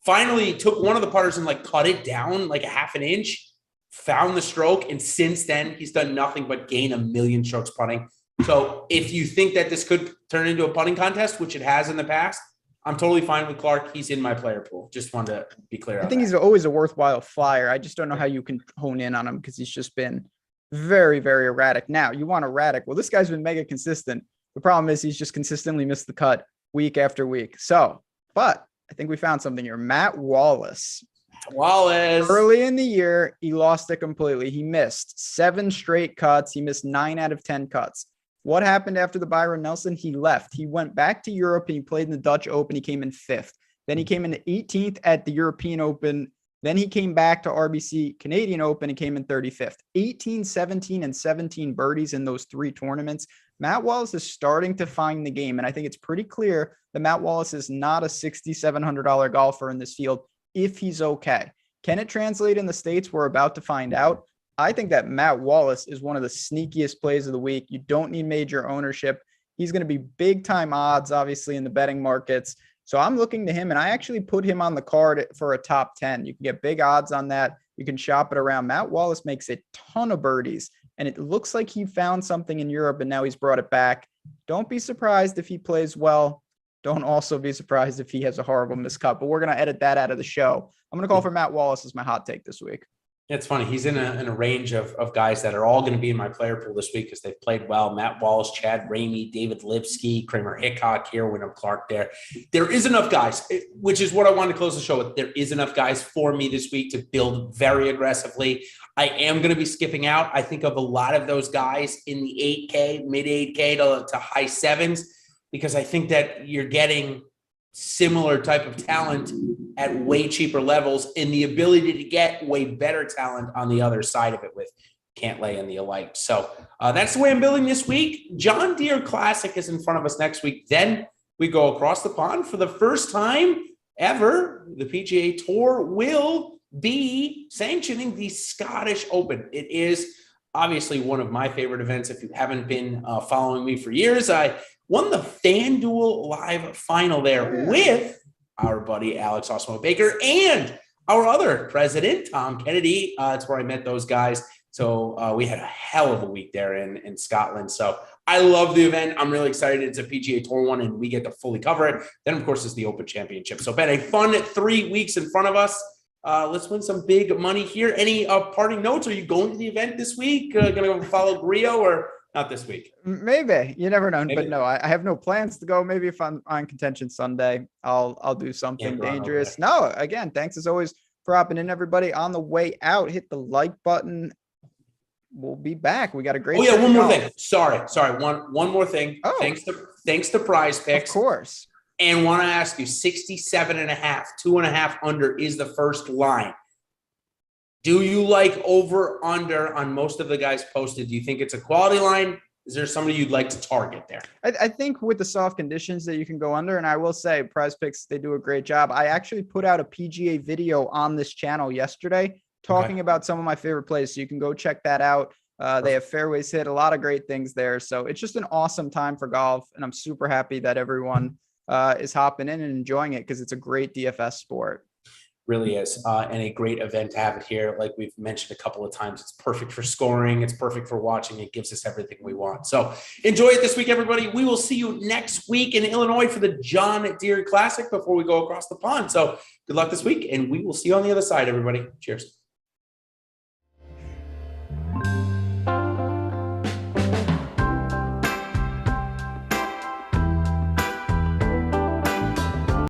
Finally took one of the putters and cut it down like a half an inch, found the stroke. And since then he's done nothing but gain 1 million strokes putting. So if you think that this could turn into a putting contest, which it has in the past, I'm totally fine with Clark. He's in my player pool. Just wanted to be clear. I think he's always a worthwhile flyer. I just don't know how you can hone in on him because he's just been very, very erratic. Now, you want erratic. Well, this guy's been mega consistent. The problem is he's just consistently missed the cut week after week. So, but I think we found something here. Matt Wallace. Early in the year, he lost it completely. He missed 7 straight cuts. He missed 9 out of 10 cuts. What happened after the Byron Nelson? He left. He went back to Europe and he played in the Dutch Open. He came in 5th. Then he came in 18th at the European Open. Then he came back to RBC Canadian Open and came in 35th. 18, 17, and 17 birdies in those 3 tournaments. Matt Wallace is starting to find the game. And I think it's pretty clear that Matt Wallace is not a $6,700 golfer in this field if he's okay. Can it translate in the States? We're about to find out. I think that Matt Wallace is one of the sneakiest plays of the week. You don't need major ownership. He's going to be big time odds, obviously, in the betting markets. So I'm looking to him, and I actually put him on the card for a top 10. You can get big odds on that. You can shop it around. Matt Wallace makes a ton of birdies, and it looks like he found something in Europe, and now he's brought it back. Don't be surprised if he plays well. Don't also be surprised if he has a horrible miscut, but we're going to edit that out of the show. I'm going to call for Matt Wallace as my hot take this week. It's funny. He's in a range of guys that are all going to be in my player pool this week because they've played well. Matt Wallace, Chad Ramey, David Lipsky, Kramer Hickok here, Wyndham Clark there. There is enough guys, which is what I wanted to close the show with. There is enough guys for me this week to build very aggressively. I am going to be skipping out. I think of a lot of those guys in the 8K, mid 8K to high 7s, because I think that you're getting similar type of talent at way cheaper levels and the ability to get way better talent on the other side of it with Cantlay and the alike. So that's the way I'm building this week. John Deere Classic is in front of us next week. Then we go across the pond for the first time ever. The PGA Tour will be sanctioning the Scottish Open. It is obviously one of my favorite events. If you haven't been following me for years, I won the FanDuel Live final there with our buddy Alex Osmo Baker and our other president, Tom Kennedy. It's where I met those guys. So we had a hell of a week there in Scotland. So I love the event. I'm really excited. It's a PGA Tour one, and we get to fully cover it. Then, of course, is the Open Championship. So been a fun 3 weeks in front of us. Let's win some big money here. Any parting notes? Are you going to the event this week? Going to go follow Grio or not this week? Maybe. You never know. Maybe. But no, I have no plans to go. Maybe if I'm on Contention Sunday, I'll do something dangerous. No, again, thanks as always for hopping in, everybody. On the way out, hit the like button. We'll be back. We got a great. Oh yeah, one more thing. Sorry. One more thing. Oh. Thanks to Prize Picks. Of course. And want to ask you, 67.5, 2.5 under is the first line. Do you like over under on most of the guys posted? Do you think it's a quality line? Is there somebody you'd like to target there? I think with the soft conditions that you can go under, and I will say Prize Picks, they do a great job. I actually put out a PGA video on this channel yesterday talking about some of my favorite plays. So you can go check that out. They have fairways hit, a lot of great things there. So it's just an awesome time for golf. And I'm super happy that everyone is hopping in and enjoying it because it's a great DFS sport. Really is, and a great event to have it here. Like we've mentioned a couple of times, it's perfect for scoring. It's perfect for watching. It gives us everything we want. So enjoy it this week, everybody. We will see you next week in Illinois for the John Deere Classic before we go across the pond. So good luck this week, and we will see you on the other side, everybody. Cheers.